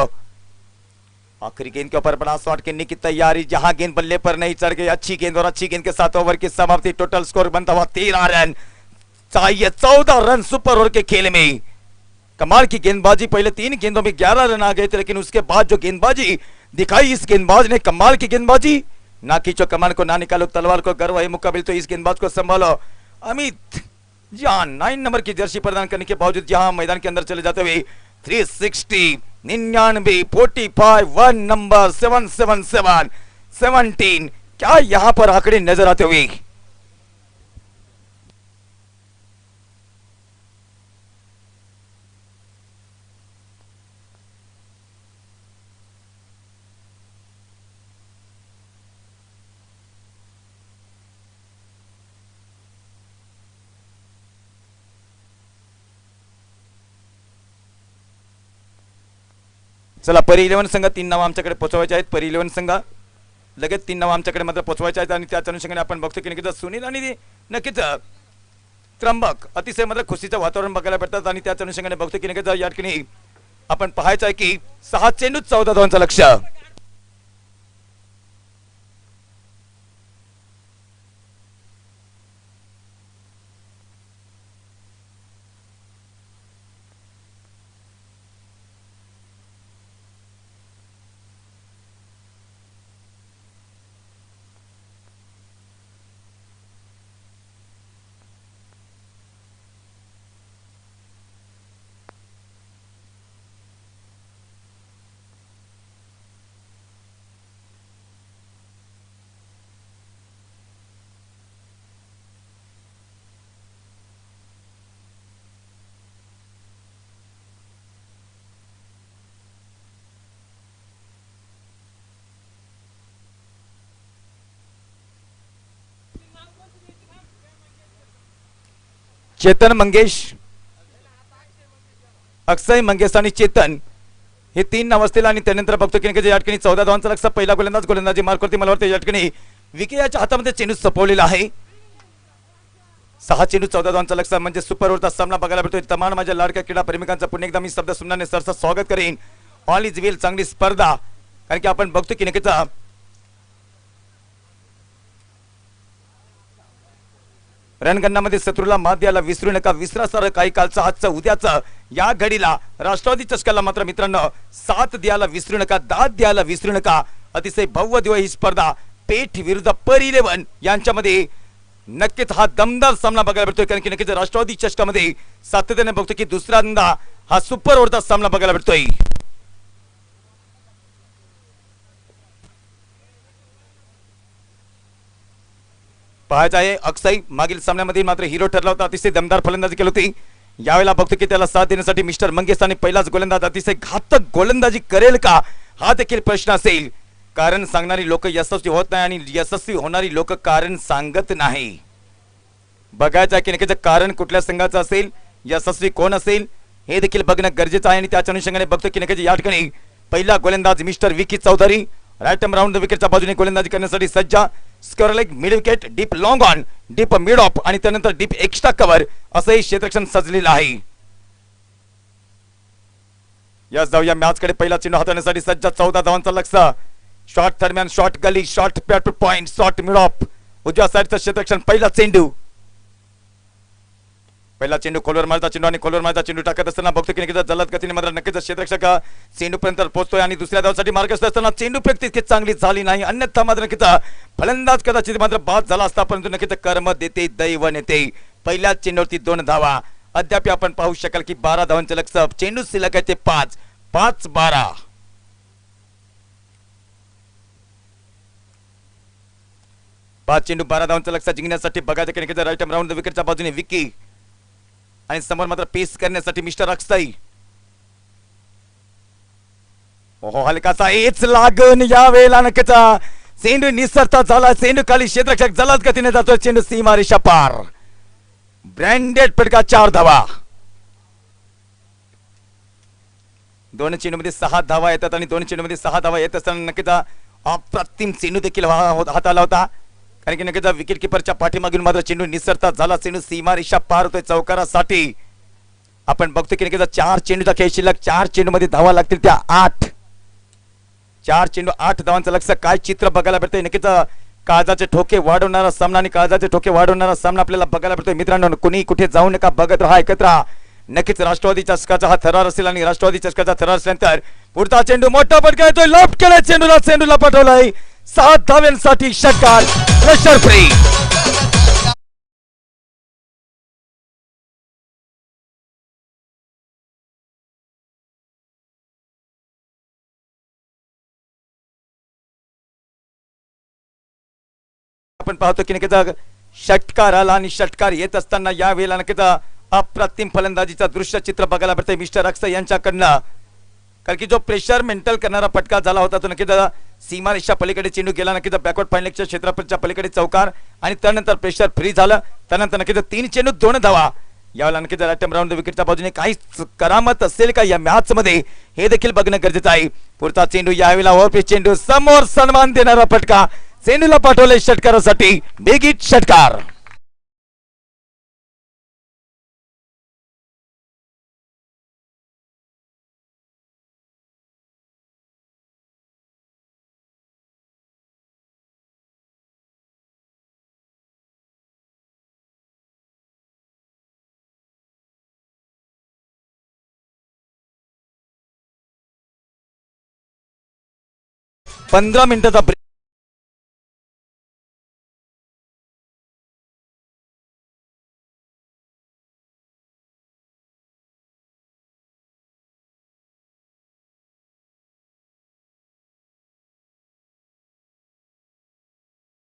आखिरी गेंद के ऊपर बड़ा शॉट खेलने की तैयारी, जहां गेंद बल्ले पर नहीं चढ़ गई। अच्छी गेंद, और अच्छी गेंद के साथ ओवर की समाप्ति। टोटल स्कोर बनता हुआ 13 रन, चाहिए 14 रन सुपर ओवर के खेल में। कमाल की गेंदबाजी, पहले 3 गेंदों में 11 रन आ गए थे, लेकिन उसके बाद जो गेंदबाजी दिखाई इस गेंदबाज ने, कमाल की गेंदबाजी। ना खींचो कमान को, ना निकालो तलवार को, गर्व है मुकाबिल तो इस गेंदबाज को संभालो। अमित जहां 9 नंबर की जर्सी प्रदान करने के बावजूद जहां मैदान के अंदर चले जाते हुए 360, 99, 45, 1 नंबर, 777, 17, क्या यहां पर आंकड़े नजर आते हुए। चला, परी 11 संघ 3 नाव आमच्याकडे पोहोचवायचे आहेत। परी 11 संघ लगेच 3 नाव आमच्याकडे मात्र पोहोचवायचे आहेत, आणि त्याच अनुषंगाने आपण बघतो की नक्कीच सुनील आणि नक्कीच त्र्यंबक अतिशय मात्र खुशीचं वातावरण बघायला भेटतात, आणि त्याच अनुषंगाने बघतो की नक्कीच या ठिकाणी आपण पाहायचं आहे की 6 चेंडूत 14 धावांचं लक्ष्य। चेतन मंगेश, अक्षय मंगेश आणि चेतन हे 3 नाव असतील, आणि त्यानंतर बघतो की या ठिकाणी 14 धावांचा लक्ष्य। पहिला गोलंदाजी मार्कवरती मला वाटतं या ठिकाणी विके याच्या हातामध्ये चेंडू सपवलेला आहे। 6 चेंडू 14 धावांचा लक्ष्य म्हणजे सुपर ओव्हरचा सामना बघायला भेटतोय। तमाम माझ्या लाडक्या क्रीडा प्रेमिकांचा पुन्हा एकदा मी शब्द सुमनाने सरचं स्वागत करेन। ऑल इज वेल, चांगली स्पर्धा, कारण की आपण बघतो की नक्कीच रणगणनामध्ये शत्रूला मात द्यायला विसरू नका। विसरा सर काही कालचं, आजचं, उद्याचं, या घडीला राष्ट्रवादी चषकाला मात्र मित्रांनो साथ द्यायला विसरू नका, दाद द्यायला विसरू नका। अतिशय भव्य दिव्य ही स्पर्धा पेठ विरुद्ध परी 11 यांच्यामध्ये नक्कीच हा दमदार सामना बघायला भेटतोय, कारण की नक्कीच राष्ट्रवादी चषकामध्ये सातत्याने बघतो की दुसऱ्यांदा हा सुपर ओव्हरचा सामना बघायला भेटतोय। पाहायचं आहे अक्षय मागील सामन्यामध्ये मात्र हिरो ठरला होता, अतिशय दमदार फलंदाजी केली होती। यावेळेला बघतो की त्याला साथ देण्यासाठी मिस्टर मंगेश आणि पहिलाच गोलंदाज अतिशय घातक गोलंदाजी करेल का, हा देखील प्रश्न असेल। कारण सांगणारी लोक यशस्वी होत नाही, आणि यशस्वी होणारी लोक कारण सांगत नाही। बघायचं की नक्कीच कारण कुठल्या संघाचं असेल, यशस्वी कोण असेल हे देखील बघणं गरजेचं आहे आणि त्याच्या अनुषंगाने बघतो की नक्कीच या ठिकाणी पहिला गोलंदाज mister Vicky Chaudhary right arm round the विकेटच्या बाजूने गोलंदाजी करण्यासाठी सज्ज. Square leg, mid wicket, deep long on, deep mid off आणि त्यानंतर डीप एक्स्ट्रा कव्हर असं हे क्षेत्ररक्षण सजलेलं आहे. यस जाऊया मॅच कडे. पहिला चेंडू हाताळण्यासाठी सज्ज. 14 धावांचा लक्ष्य. शॉट दरम्यान, शॉट गली, शॉट पॅट पॉइंट, शॉट मिड ऑफ, उजव्या साईडचं क्षेत्ररक्षण. पहिला चेंडू खोलवर मारता चेंडू आणि खोलवर मारता चेंडू टाकत असताना बघतो की नक्कीच जलद गतीने मात्र नक्कीच क्षेत्ररक्षक चेंडू पर्यंत पोहोचतोय आणि दुसऱ्या धावासाठी मार्गस्थ असताना चेंडू प्रगती तितकी चांगली झाली नाही. अन्यथा मात्र नक्कीच फलंदाज कदाचित मात्र बाद झाला असता, परंतु नक्कीच कर्म देते दैव नेते. पहिल्या चेंडूवरती 2 धावा. अद्याप आपण पाहू शकाल की 12 धावांचे लक्ष्य. चेंडू शिल्लक आहे ते 5-12. चेंडू 12 धावांचं लक्ष्य जिंकण्यासाठी बघायचं की नक्कीच राईट आर्म राऊंड द विकेटच्या बाजूने विकी आणि समोर मात्र पेस करण्यासाठी मिस्टर अक्षय. ओहो, हलकासा एच लागून या वेळेला नक्कीच चेंडू निसरता झाला. चेंडू खाली क्षेत्ररक्षक जलद गतीने जातोय. चेंडू सीमा रेषा पार. ब्रँडेड फटका. 4 धावा. 2 चेंडूमध्ये 6 धावा येतात आणि 2 चेंडूमध्ये 6 धावा येत असताना नक्कीच अप्रतिम चेंडू देखील हाताला होता, कारण की नक्कीच विकेट किपरच्या पाठीमागून मात्र चेंडू निसरता झाला. चेंडू सीमा रेषा पार होतोय चौकारासाठी. आपण बघतो की नक्कीच 4 चेंडूचा खेळ शिल्लक. 4 चेंडूमध्ये धावा लागतील त्या 8. 4 चेंडू 8 धावांचं लक्ष्य. काय चित्र बघायला भेटतंय. नक्कीच काळजाचे ठोके वाढवणारा सामना आणि काळजाचे ठोके वाढवणारा सामना आपल्याला बघायला भेटतोय. मित्रांनो, कुणी कुठे जाऊ नका, बघत राहा, ऐकत राहा. नक्कीच राष्ट्रवादी चषकाचा हा थरार असेल आणि राष्ट्रवादी चषकाचा थरार असल्यानंतर पुढचा चेंडू मोठा फटका येतोय. लॉफ्ट केलाय चेंडूला पाठवलाय. 7 धाव्यांसाठी षटकार. Pressure free. आपण पाहतो की नक्कीच षटकार आला आणि षटकार येत असताना या वेळेला नक्कीच अप्रतिम फलंदाजीचा दृश्य चित्र बघायला भेटतंय मिस्टर अक्षय यांच्याकडनं. कारण की जो प्रेशर मेंटेन करणारा फटका झाला होता तो नक्कीच सीमा रेषा पलीकडे चेंडू गेला. नक्कीच बॅकवर्ड फायनलच्या क्षेत्रफळच्या पलीकडे चौकार आणि त्यानंतर प्रेशर फ्री झालं. त्यानंतर नक्कीच 3 चेंडू 2 धावा. यावेळेला नक्कीच राईट आर्म राऊंड विकेटच्या बाजूने काही करामत असेल का या मॅच मध्ये हे देखील बघणं गरजेचं आहे. पुढचा चेंडू यावेळेला ओव्हरपिच चेंडू. समोर सन्मान देणारा फटका. चेंडूला पाठवले षटकारासाठी. बिग हिट षटकार. पंधरा मिनिटाचा